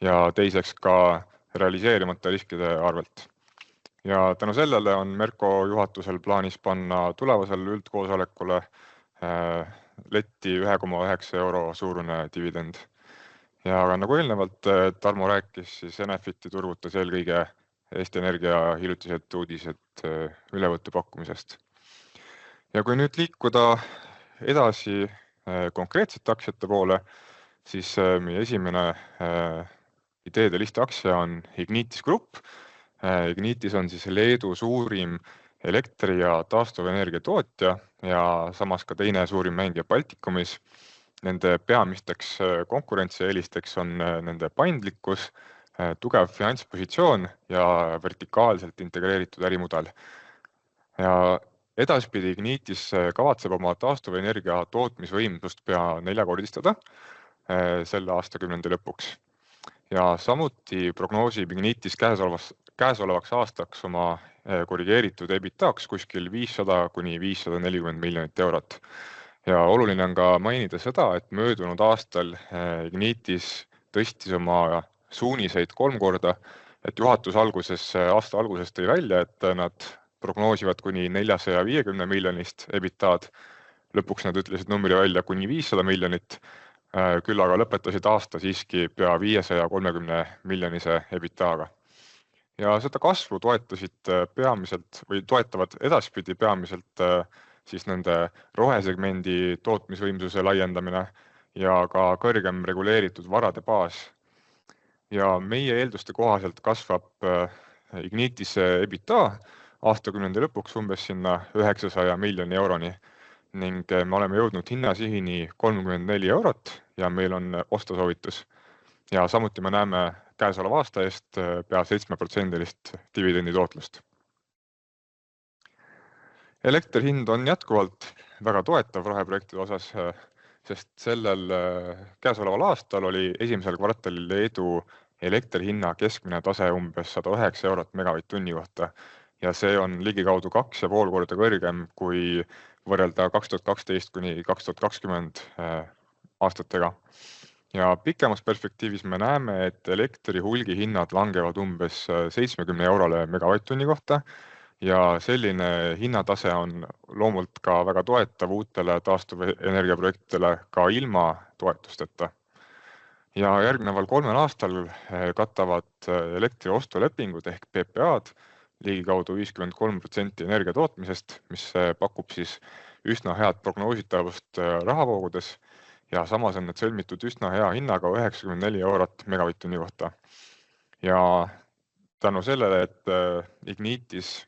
ja teiseks ka realiseerimata riskide arvelt. Ja tänu sellele on Merko juhatusel plaanis panna tulevasel üldkoosolekule letti 1,9 euro suurune dividend. Ja nagu eelnevalt Tarmo rääkis, siis Enefiti turgutas eelkõige Eesti Energia hiljutised uudised ülevõtte pakkumisest. Ja kui nüüd liikuda edasi konkreetsete aktsiate poole, siis meie esimene ideede listi aktsia on Ignitis Group. Ignitis on siis Leedu suurim elektri- ja taastuvenergia tootja ja samas ka teine suurim mängija Baltikumis. Nende peamisteks konkurentsieelisteks on nende paindlikkus, tugev finantspositsioon ja vertikaalselt integreeritud ärimudel. Ja edaspidi Ignitis kavatseb oma taastuvenergia tootmisvõimsust pea 4-kordistada selle aastakümnendi lõpuks. Ja samuti prognoosib Ignitis käesolevaks aastaks oma korrigeeritud EBITDAks kuskil 500 kuni 540 miljonit eurot. Ja oluline on ka mainida seda, et möödunud aastal Ignitis tõstis oma suuniseid 3 korda, et juhatus aasta alguses tõi välja, et nad prognoosivad kuni 450 miljonist EBITDAd. Lõpuks nad ütlesid numbri välja kuni 500 miljonit, küll aga lõpetasid aasta siiski pea 530 miljonise EBITDAga. Ja seda kasvu toetavad edaspidi peamiselt siis nende rohesegmendi tootmisvõimsuse laiendamine ja ka kõrgem reguleeritud varade baas. Ja meie eelduste kohaselt kasvab Ignitise EBITDA aastakümnendi lõpuks umbes sinna 900 miljoni euroni ning me oleme jõudnud hinnasihini 34 eurot ja meil on ostusoovitus. Ja samuti me näeme käesoleva aasta eest pea 7% dividendi tootlust. Elektri hind on jätkuvalt väga toetav roheprojektide osas, sest käesoleval aastal oli esimesel kvartalil Leedu elektri hinna keskmine tase umbes 109 eurot megavatt-tunni kohta ja see on ligikaudu 2,5 korda kõrgem kui võrrelda 2012 kuni 2020 aastatega. Ja pikemas perspektiivis me näeme, et elektri hulgihinnad langevad umbes 70 eurole megavatt-tunni kohta ja selline hinnatase on loomult ka väga toetav uutele taastuvenergiaprojektidele ka ilma toetusteta. Ja järgneval 3 aastal katavad elektri ostulepingud ehk PPA-d ligikaudu 53% energia tootmisest, mis pakub siis üsna head prognoositavust rahavoogudes ja samas on need sõlmitud üsna hea hinnaga 94 eurot megavatt-tunni kohta. Ja tänu sellele, et Ignitis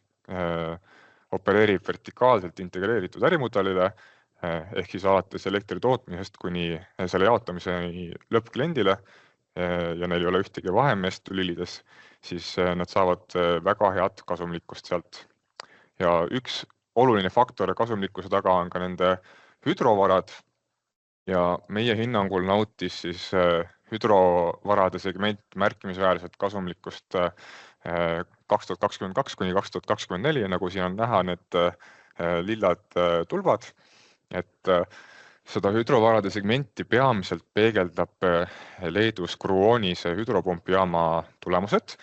opereerib vertikaalselt integreeritud ärimudelile, ehk siis alates elektri tootmisest kuni selle jaotamiseni lõppkliendile ja neil ei ole ühtegi vahemeest lülides, siis nad saavad väga head kasumlikkust sealt. Ja üks oluline faktor kasumlikkuse taga on ka nende hüdrovarad ja meie hinnangul nautis siis hüdrovarade segment märkimisväärset kasumlikkust 2022 kuni 2024, nagu siin on näha need lillad tulbad, et seda hüdrovarade segmenti peamiselt peegeldab Leedus Kruonis hüdropumpijaama tulemused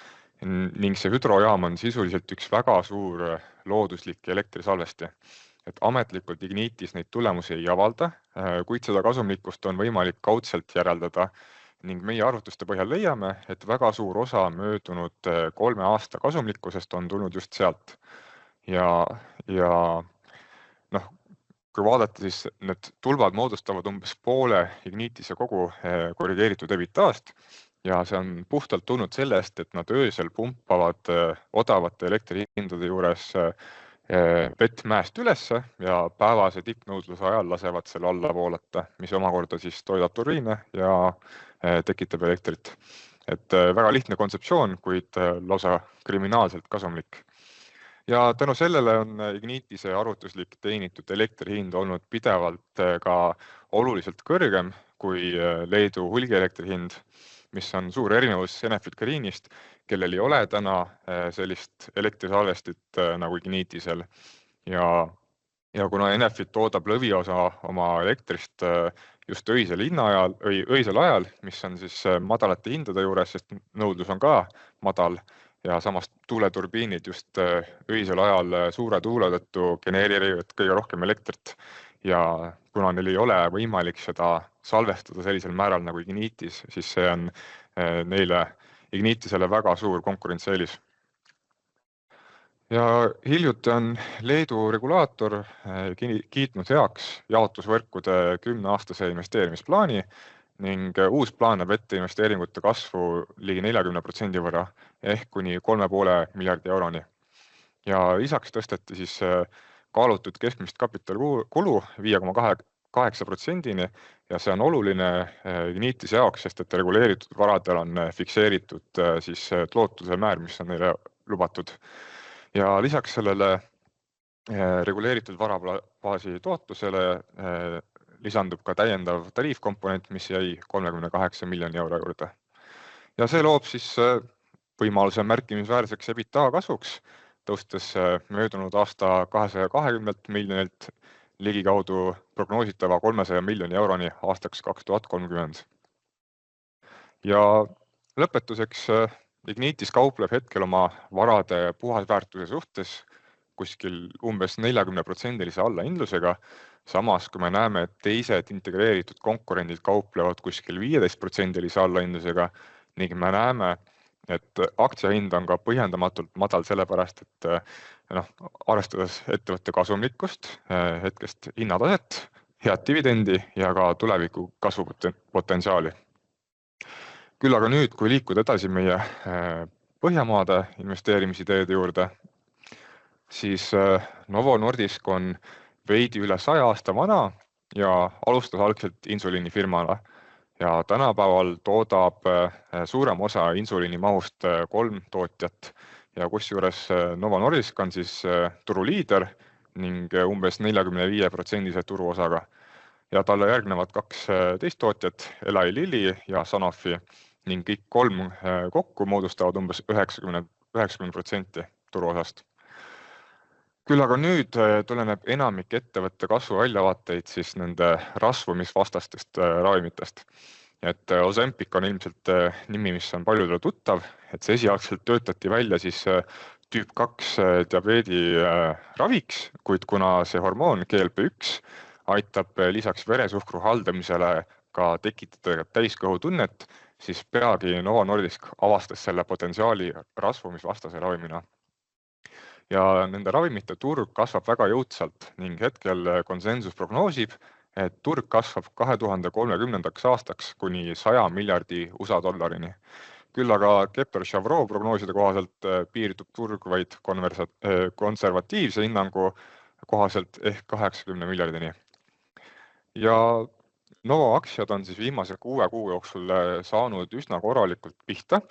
ning see hüdrojaam on sisuliselt üks väga suur looduslik elektrisalvesti. Et ametlikult Ignitis neid tulemusi ei avalda, kuid seda kasumlikkust on võimalik kaudselt järeldada ning meie arvutuste põhjal leiame, et väga suur osa möödunud 3 aasta kasumlikkusest on tulnud just sealt. Ja kui vaadata, siis need tulbad moodustavad umbes poole Ignitise kogu korrigeeritud EBITDAst ja see on puhtalt tulnud sellest, et nad öösel pumpavad odavate elektrihindade juures vett mäest ülesse ja päevase tippnõudluse ajal lasevad selle alla voolata, mis omakorda siis toidab turbiine ja tekitab elektrit. Et väga lihtne kontseptsioon, kuid lausa kriminaalselt kasumlik. Ja tänu sellele on Ignitise arvutuslik teenitud elektrihind olnud pidevalt ka oluliselt kõrgem kui Leedu hulgielektrihind, mis on suur erinevus Enefit Greenist, kellel ei ole täna sellist elektrisalvestit nagu Ignitisel. Ja kuna Enefit toodab lõviosa oma elektrist just öisel ajal, mis on siis madalate hindade juures, sest nõudlus on ka madal, ja samas tuuleturbiinid just öisel ajal suure tuule tõttu genereerivad kõige rohkem elektrit ja kuna neil ei ole võimalik seda salvestada sellisel määral nagu Ignitis, siis see on neile Ignitisele väga suur konkurentsieelis. Ja hiljuti on Leedu regulaator kiitnud heaks jaotusvõrkude 10-aastase investeerimisplaani ning uus plaan näeb ette investeeringute kasvu ligi 40% võrra ehk kuni 3,5 miljardi euroni. Ja lisaks tõsteti siis kaalutud keskmist kapitalikulu 5,8%-ni ja see on oluline Ignitise jaoks, sest et reguleeritud varadel on fikseeritud siis tootluse määr, mis on neile lubatud. Ja lisaks sellele reguleeritud varabaasi tootlusele lisandub ka täiendav tariifkomponent, mis jäi 38 miljoni euro juurde. Ja see loob siis võimaluse märkimisväärseks EBITDA kasvuks, tõustes möödunud aasta 220 miljonilt ligikaudu prognoositava 300 miljoni euroni aastaks 2030. Ja lõpetuseks Ignitis kaupleb hetkel oma varade puhasväärtuse suhtes kuskil umbes 40%-lise allahindlusega, samas kui me näeme, et teised integreeritud konkurendid kauplevad kuskil 15%-lise allahindlusega ning me näeme, et aktsiahind on ka põhjendamatult madal sellepärast, et arvestades ettevõtte kasumlikkust, hetkest hinnataset, head dividendi ja ka tuleviku kasvupotentsiaali. Küll aga nüüd, kui liikuda edasi meie Põhjamaade investeerimisideede juurde, siis Novo Nordisk on veidi üle 100 aasta vana ja alustas algselt insuliinifirmana ja tänapäeval toodab suurem osa insuliini mahust 3 tootjat ja kusjuures Novo Nordisk on siis turuliider ning umbes 45% turuosaga. Ja talle järgnevad 2 teist tootjat, Eli Lilly ja Sanofi ning kõik 3 kokku moodustavad umbes 90% turuosast. Küll aga nüüd tuleneb enamik ettevõtte kasvu väljavaateid siis nende rasvumisvastastest ravimitest. Et Ozempic on ilmselt nimi, mis on paljudele tuttav, et see esialgselt töötati välja siis tüüp 2 diabeedi raviks, kuid kuna see hormoon GLP-1 aitab lisaks veresuhkru haldamisele ka tekitada täiskõhutunnet, siis peagi Novo Nordisk avastas selle potentsiaali rasvumisvastase ravimina. ja nende ravimite turg kasvab väga jõudsalt ning hetkel konsensus prognoosib, et turg kasvab 2030. aastaks kuni 100 miljardi USA dollarini. Küll aga Kepler-Chevreux prognooside kohaselt piirdub turg vaid konservatiivse hinnangu kohaselt ehk 80 miljardini. Ja Novo aktsiad on siis viimase 6 kuu jooksul saanud üsna korralikult pihta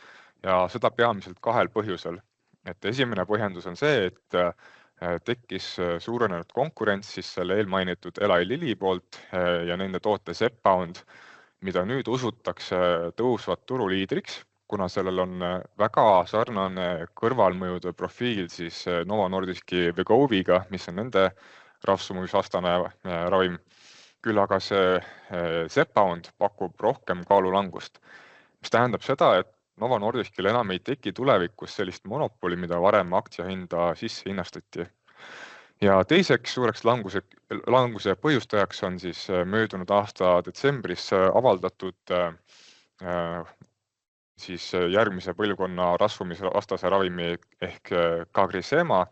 ja seda peamiselt 2 põhjusel. Et esimene põhjendus on see, et tekkis suurenenud konkurents siis selle eelmainitud Eli Lilly poolt ja nende toote Zepbound, mida nüüd usutakse tõusvat turuliidriks, kuna sellel on väga sarnane kõrvalmõjude profiil siis Novo Nordiski Wegoviga, mis on nende rasvumisvastane ravim. Küll aga see Zepbound pakub rohkem kaalulangust, mis tähendab seda, et Novo Nordiskil enam ei teki tulevikus sellist monopoli, mida varem aktsiahinda sisse hinnastati. Ja teiseks suureks languse põhjustajaks on siis möödunud aasta detsembris avaldatud siis järgmise põlvkonna rasvumisvastase ravimi ehk CagriSema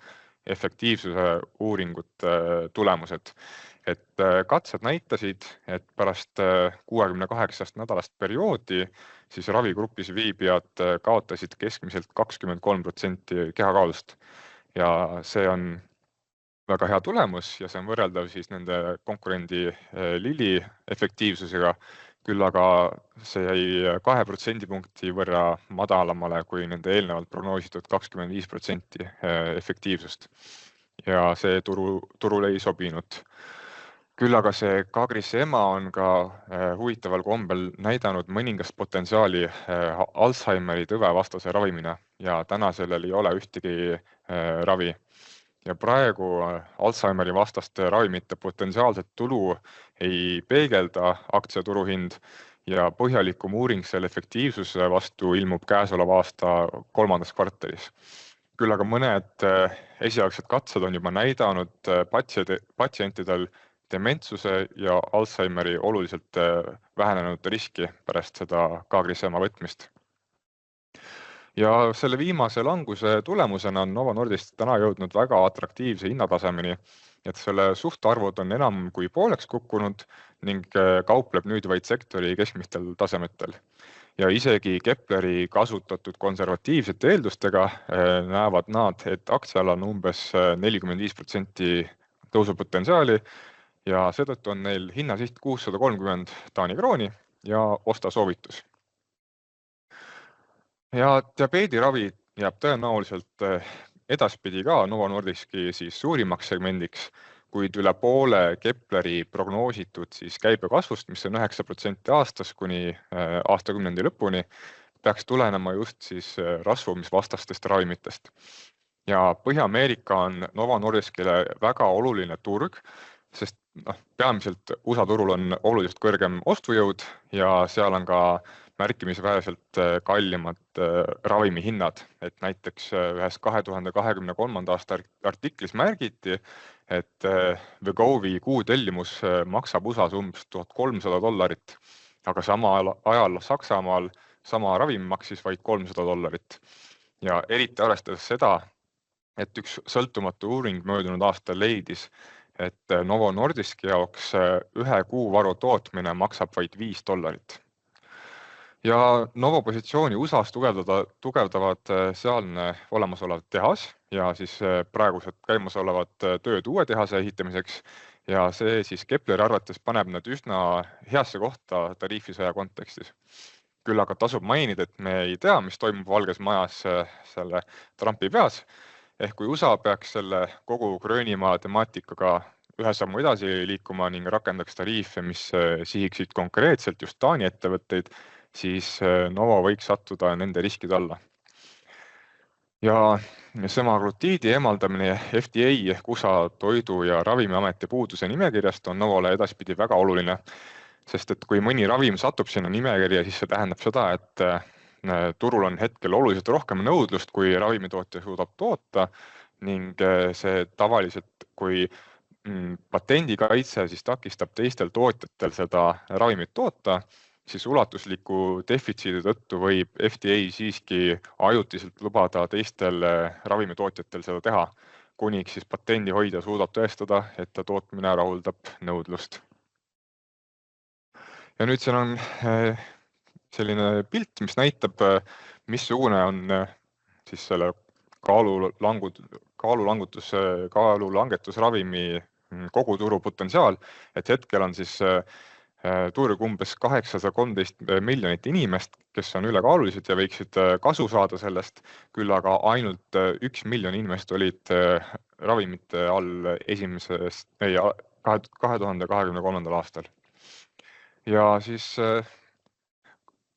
efektiivsuse uuringute tulemused. Et katsed näitasid, et pärast 68 nädalast perioodi siis ravigrupis viibijad kaotasid keskmiselt 23% kehakaalust. Ja see on väga hea tulemus ja see on võrreldav siis nende konkurendi Lilly efektiivsusega, küll aga see jäi 2% punkti võrra madalamale kui nende eelnevalt prognoositud 25% efektiivsust. Ja see turule ei sobinud. Küll aga see CagriSema on ka huvitaval kombel näidanud mõningast potentsiaali Alzheimeri tõve vastase ravimina ja täna sellel ei ole ühtegi ravi. Ja praegu Alzheimeri vastaste ravimite potentsiaalset tulu ei peegelda aktsiaturuhind ja põhjalikum uuring selle efektiivsuse vastu ilmub käesoleva aasta 3. kvartalis. Küll aga mõned esialgsed katsed on juba näidanud patsientidel dementsuse ja Alzheimeri oluliselt vähenenud riski pärast seda CagriSema võtmist. Ja selle viimase languse tulemusena on Novo Nordisk täna jõudnud väga atraktiivse hinnatasemeni, et selle suhtarvud on enam kui pooleks kukkunud ning kaupleb nüüd vaid sektori keskmistel tasemetel. Ja isegi Kepleri kasutatud konservatiivsete eeldustega näevad nad, et aktsial on umbes 45% tõusupotentsiaali ja seetõttu on neil hinnasiht 630 Taani krooni ja osta soovitus. Ja diabeediravi jääb tõenäoliselt edaspidi ka Novo Nordiski siis suurimaks segmendiks, kuid üle poole Kepleri prognoositud siis käibekasvust, mis on 9% aastas kuni aastakümnendi lõpuni, peaks tulenema just siis rasvumisvastastest ravimitest. Ja Põhja-Ameerika on Novo Nordiskile väga oluline turg, sest peamiselt USA turul on oluliselt kõrgem ostujõud ja seal on ka märkimisväärselt kallimad ravimihinnad. Et näiteks ühes 2023. aasta artiklis märgiti, et Wegovi kuutellimus maksab USAs umbes $1300, aga sama ajal Saksamaal sama ravim maksis vaid $300. Ja eriti arvestades seda, et üks sõltumatu uuring möödunud aastal leidis, et Novo Nordiski jaoks 1 kuuvaru tootmine maksab vaid $5. Ja Novo positsiooni USAs tugevdavad sealne olemasolev tehas ja siis praegused käimasolevad tööd uue tehase ehitamiseks ja see siis Kepleri arvates paneb nad üsna heasse kohta tariifisõja kontekstis. Küll aga tasub mainida, et me ei tea, mis toimub Valges Majas selle Trumpi peas, ehk kui USA peaks selle kogu Gröönimaa temaatikaga ühe sammu edasi liikuma ning rakendaks tariife, mis sihiksid konkreetselt just Taani ettevõtteid, siis Novo võiks sattuda nende riskide alla. Ja semaglutiidi eemaldamine FDA ehk USA toidu- ja ravimiameti puuduse nimekirjast on Novole edaspidi väga oluline, sest et kui mõni ravim satub sinna nimekirja, siis see tähendab seda, et turul on hetkel oluliselt rohkem nõudlust, kui ravimitootja suudab toota ning see tavaliselt, kui patendikaitse siis takistab teistel tootjatel seda ravimit toota, siis ulatusliku defitsiidi tõttu võib FDA siiski ajutiselt lubada teistel ravimitootjatel seda teha. kuniks siis patendihoidja suudab tõestada, et ta tootmine rahuldab nõudlust. Ja nüüd siin on selline pilt, mis näitab, missugune on siis selle kaalulangetusravimi koguturu potentsiaal, et hetkel on siis turg umbes 813 miljonit inimest, kes on ülekaalulised ja võiksid kasu saada sellest, küll aga ainult 1 miljon inimest olid ravimite all 2023. aastal. Ja siis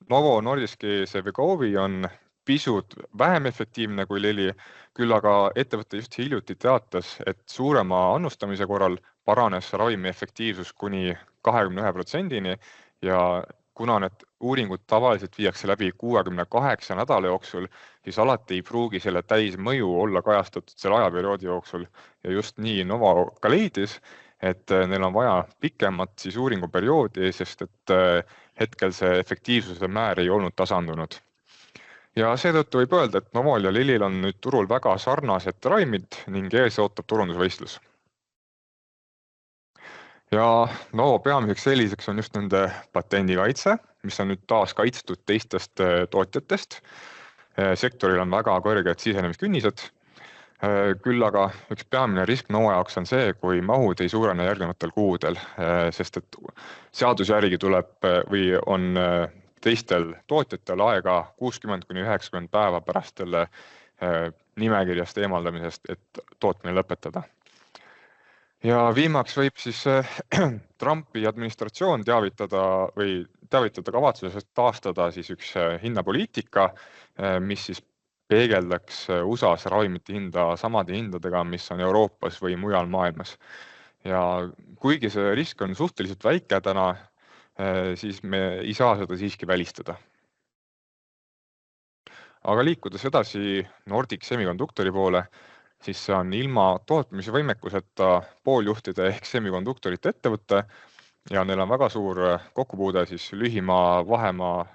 Novo Nordiski Wegovy on pisut vähem efektiivne kui Lilly, küll aga ettevõte just hiljuti teatas, et suurema annustamise korral paranes ravimi efektiivsus kuni 21%-ni ja kuna need uuringud tavaliselt viiakse läbi 68 nädala jooksul, siis alati ei pruugi selle täismõju olla kajastatud selle ajaperioodi jooksul ja just nii Novo ka leidis, et neil on vaja pikemat siis uuringuperioodi, sest et hetkel see efektiivsuse määr ei olnud tasandunud. Ja seetõttu võib öelda, et Novol ja Lillyl on nüüd turul väga sarnased ravimid ning ees ootab turundusvõistlus. Ja Novo peamiseks selliseks on just nende patendikaitse, mis on nüüd taas kaitstud teistest tootjatest. Sektoril on väga kõrged sisenemiskünnised. Küll aga üks peamine risk Novo jaoks on see, kui mahud ei suurene järgnevatel kuudel, sest et seaduse järgi tuleb või on teistel tootjatel aega 60–90 päeva pärast selle nimekirjast eemaldamisest, et tootmine lõpetada. Ja viimaks võib siis Trumpi administratsioon teavitada kavatsusest taastada siis üks hinnapoliitika, mis siis peegeldaks USA's ravimite hinda samade hindadega, mis on Euroopas või mujal maailmas. Ja kuigi see risk on suhteliselt väike täna, siis me ei saa seda siiski välistada. Aga liikudes edasi Nordic Semiconductori poole, siis see on ilma tootmise võimekuseta pooljuhtide ehk semikonduktorite ettevõtte ja neil on väga suur kokkupuude siis lühimaa vahemaa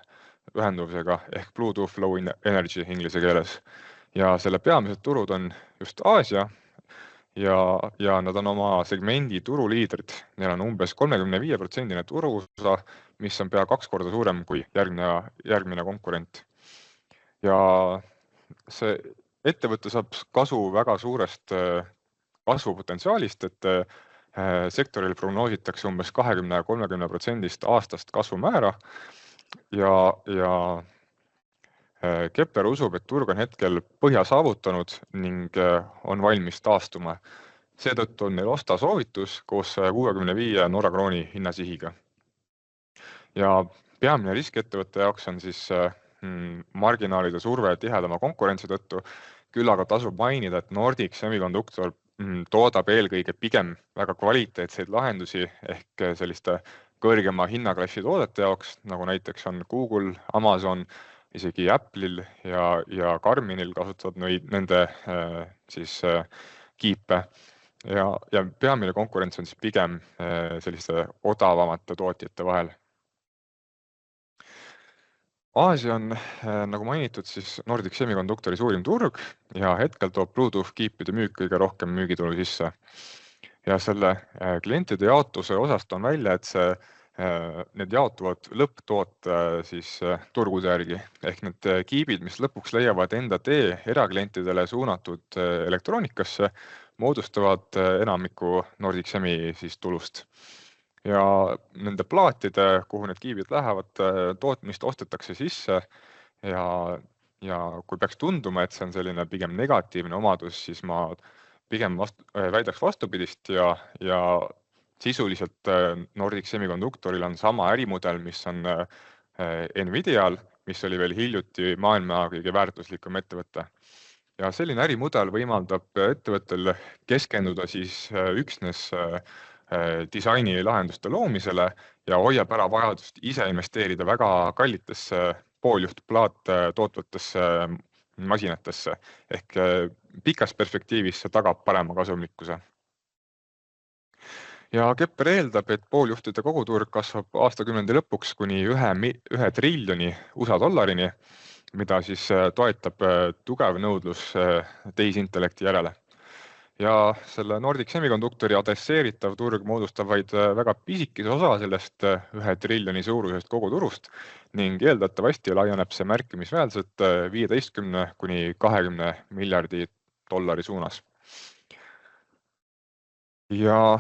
ühenduvusega ehk Bluetooth Low Energy inglise keeles. Ja selle peamised turud on just Aasia ja nad on oma segmendi turuliidrid. Neil on umbes 35% turuosa, mis on pea 2 korda suurem kui järgmine konkurent. Ja see ettevõte saab kasu väga suurest kasvupotentsiaalist, et sektoril prognoositakse umbes 20–30% aastast kasvumäära ja Kepler usub, et turg on hetkel põhja saavutanud ning on valmis taastuma. Seetõttu on neil osta soovitus koos 165 Norra krooni hinnasihiga. Ja peamine risk ettevõtte jaoks on siis marginaalide surve tihedama konkurentsi tõttu, küll aga tasub mainida, et Nordic Semiconductor toodab eelkõige pigem väga kvaliteetseid lahendusi ehk selliste kõrgema hinnaklassi toodete jaoks, nagu näiteks on Google, Amazon, isegi Apple'il ja Garminil kasutavad nende siis kiipe ja peamine konkurents on siis pigem selliste odavamate tootjate vahel. Aasia on, nagu mainitud, siis Nordic Semiconductori suurim turg ja hetkel toob Bluetooth kiipide müük kõige rohkem müügitulu sisse. Ja selle klientide jaotuse osast on välja, et need jaotuvad lõpptoote siis turgude järgi. Ehk need kiibid, mis lõpuks leiavad enda tee eraklientidele suunatud elektroonikasse, moodustavad enamiku Nordic Semi siis tulust. Ja nende plaatide, kuhu need kiibid lähevad, tootmist ostetakse sisse ja kui peaks tunduma, et see on selline pigem negatiivne omadus, siis ma pigem väidaks vastupidist ja sisuliselt Nordic Semiconductoril on sama ärimudel, mis on Nvidial, mis oli veel hiljuti maailma kõige väärtuslikum ettevõte. Ja selline ärimudel võimaldab ettevõttel keskenduda siis üksnes disaini lahenduste loomisele ja hoiab ära vajadust ise investeerida väga kallitesse pooljuhtplaat tootvatesse masinatesse. Ehk pikas perspektiivis see tagab parema kasumlikkuse. Ja Kepler eeldab, et pooljuhtide koguturg kasvab aastakümnendi lõpuks kuni 1 triljoni USA dollarini, mida siis toetab tugev nõudlus tehisintellekti järele. ja selle Nordic Semiconductori adresseeritav turg moodustab vaid väga pisikese osa sellest 1 triljoni suurusest koguturust ning eeldatavasti laieneb see märkimisväärselt 15 kuni 20 miljardi dollari suunas. Ja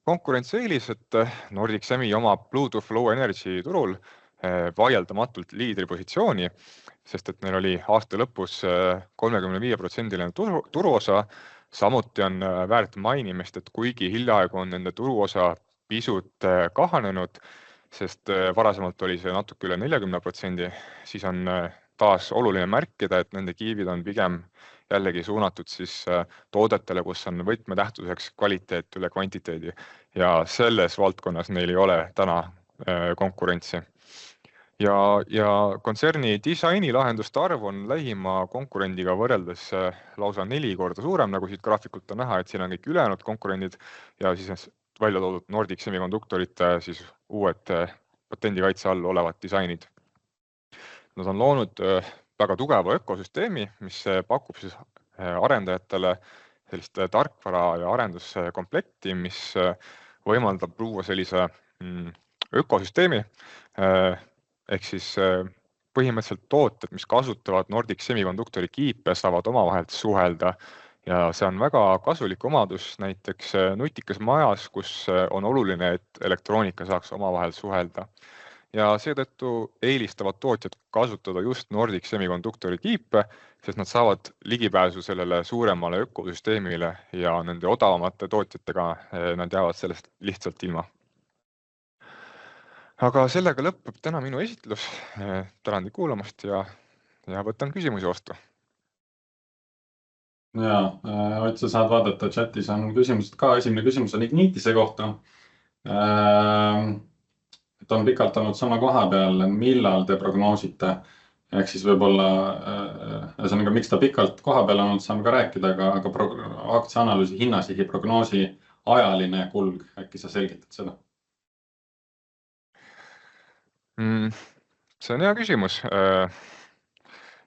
konkurentsieelis, et Nordic Semi omab Bluetooth Low Energy turul vaieldamatult liidripositsiooni, sest et neil oli aasta lõpus 35% turuosa. Samuti on väärt mainimist, et kuigi hiljaaegu on nende turuosa pisut kahanenud, sest varasemalt oli see natuke üle 40%, siis on taas oluline märkida, et nende kiivid on pigem jällegi suunatud siis toodetele, kus on võtmetähtsuseks kvaliteet üle kvantiteedi ja selles valdkonnas neil ei ole täna konkurentsi. Ja kontserni disaini lahenduste arv on lähima konkurendiga võrreldes lausa 4 korda suurem, nagu siit graafikult on näha, et siin on kõik ülejäänud konkurendid ja siis välja toodud Nordic Semiconduktorite siis uued patendikaitse all olevad disainid. Nad on loonud väga tugeva ökosüsteemi, mis pakub siis arendajatele sellist tarkvara ja arenduskomplekti, mis võimaldab luua sellise ökosüsteemi, ehk siis põhimõtteliselt tooted, mis kasutavad Nordic Semiconduktori kiipe, saavad omavahel suhelda ja see on väga kasulik omadus näiteks nutikas majas, kus on oluline, et elektroonika saaks omavahel suhelda. Ja seetõttu eelistavad tootjad kasutada just Nordic Semiconduktori kiipe, sest nad saavad ligipääsu sellele suuremale ökosüsteemile ja nende odavamate tootjatega nad jäävad sellest lihtsalt ilma. Aga sellega lõpeb täna minu esitlus. Tänan teid kuulamast ja võtan küsimusi vastu. Ja, Ott, sa saad vaadata, chatis on küsimused ka. Esimene küsimus on Ignitise kohta. Et on pikalt olnud sama koha peal, millal te prognoosite, ehk siis võib-olla, ühesõnaga, miks ta pikalt koha peal on olnud, saame ka rääkida, aga aktsiaanalüüsi hinnasihi prognoosi ajaline kulg, äkki sa selgitad seda? See on hea küsimus.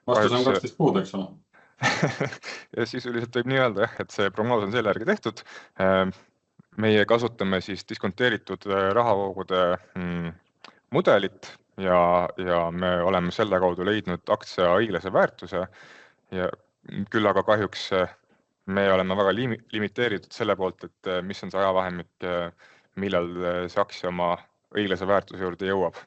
Vastus on 12 kuud, eks ole? Ja sisuliselt võib nii öelda, et see prognoos on selle järgi tehtud. Meie kasutame siis diskonteeritud rahavoogude mudelit ja me oleme selle kaudu leidnud aktsia õiglase väärtuse ja küll aga kahjuks me oleme väga limiteeritud selle poolt, et mis on see ajavahemik, millal see aktsia oma õiglase väärtuse juurde jõuab.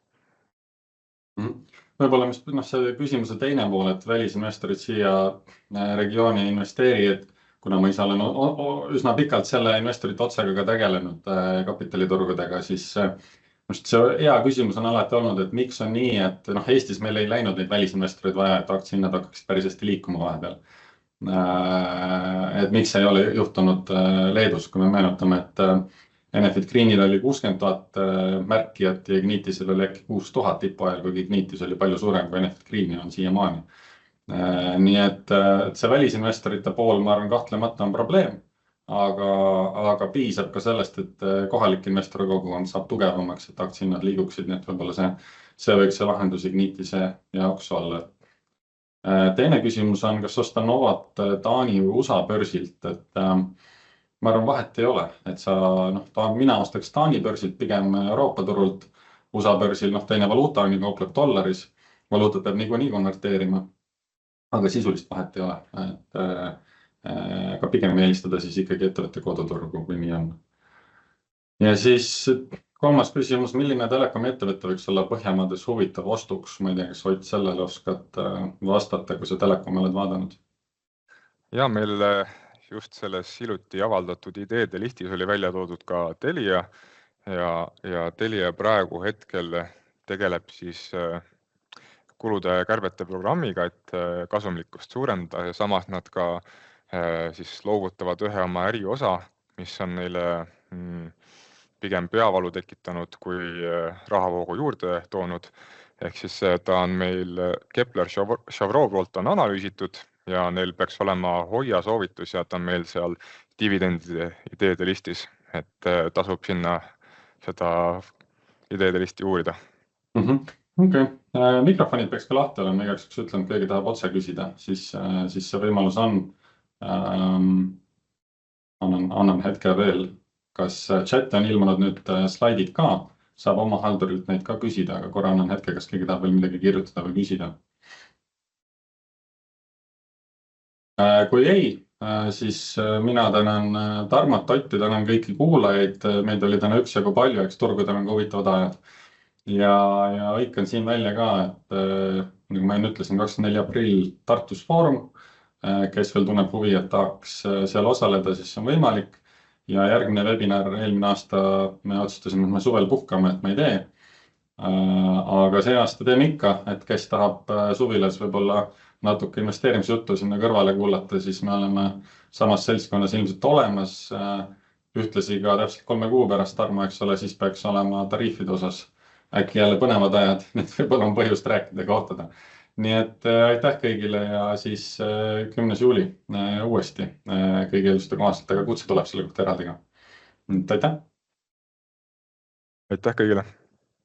Võib-olla see küsimuse teine pool, et välisinvestorid siia regiooni investeeri, et kuna ma ise olen üsna pikalt selle investorite otsega ka tegelenud kapitaliturgudega, siis see hea küsimus on alati olnud, et miks on nii, et Eestis meil ei läinud neid välisinvestoreid vaja, et aktsiahinnad hakkaksid päris hästi liikuma vahepeal. Et miks ei ole juhtunud Leedus, kui me meenutame, et Enefit Greenil oli 60 000 märkijat ja Ignitisel oli äkki 6000 tipu ajal, kuigi Ignitis oli palju suurem kui Enefit Greenil on siiamaani. Nii et see välisinvestorite pool, ma arvan, kahtlemata on probleem, aga piisab ka sellest, et kohalik investori kogukond saab tugevamaks, et aktsiahinnad liiguksid, nii et võib-olla see võiks see lahendus Ignitise jaoks olla. Teine küsimus on, kas osta Novat Taani või USA börsilt, et ma arvan, vahet ei ole, et mina ostaks Taani börsilt pigem Euroopa turult, USA börsil, teine valuuta on kaupleb dollaris, valuuta peab niikuinii konverteerima, aga sisulist vahet ei ole, et ka pigem eelistada siis ikkagi ettevõtte koduturgu, kui nii on. Ja siis kolmas küsimus, milline telekomi ettevõte võiks olla Põhjamaades huvitav ostuks? Ma ei tea, kas Ott sellele oskad vastata, kui sa telekomi oled vaadanud? Ja meil just selles hiljuti avaldatud ideede listis oli välja toodud ka Telia ja Telia praegu hetkel tegeleb siis kulude kärbete programmiga, et kasumlikkust suurendada ja samas nad ka siis loovutavad ühe oma äriosa, mis on neile pigem peavalu tekitanud kui rahavoogu juurde toonud. Ehk siis ta on meil Kepler-Chevreux poolt on analüüsitud ja neil peaks olema hoia soovitus ja ta on meil seal dividendide ideede listis, et tasub sinna seda ideede listi uurida. Okay. Mikrofonid peaks ka lahti olema, igaks üks ütlen, et keegi tahab otse küsida, siis see võimalus on. annan hetke veel, kas chat on ilmunud nüüd slaidid ka, saab oma haldurilt neid ka küsida, aga korra annan hetke, kas keegi tahab veel midagi kirjutada või küsida. Kui ei, siis mina tänan Tarmot, Otti, tänan kõiki kuulajaid, meid oli täna üksjagu palju, eks turgudel on ka huvitavad ajad. Ja hõikan siin välja ka, et nagu ma enne ütlesin, 24. aprill Tartus Foorum, kes veel tunneb huvi, et tahaks seal osaleda, siis see on võimalik. Ja järgmine webinar eelmine aasta me otsustasime, et me suvel puhkame, et me ei tee. Aga see aasta teeme ikka, et kes tahab suvilas võib-olla natuke investeerimisjuttu sinna kõrvale kuulata, siis me oleme samas seltskonnas ilmselt olemas. Ühtlasi ka täpselt 3 kuu pärast, Tarmo, eks ole, siis peaks olema tariifide osas äkki jälle põnevad ajad, nii et võib-olla on põhjust rääkida, kohtada. Nii et aitäh kõigile ja siis 10. juuli uuesti kõigi eelduste kohaselt, aga kutse tuleb selle kohta eraldi ka. Aitäh! Aitäh kõigile!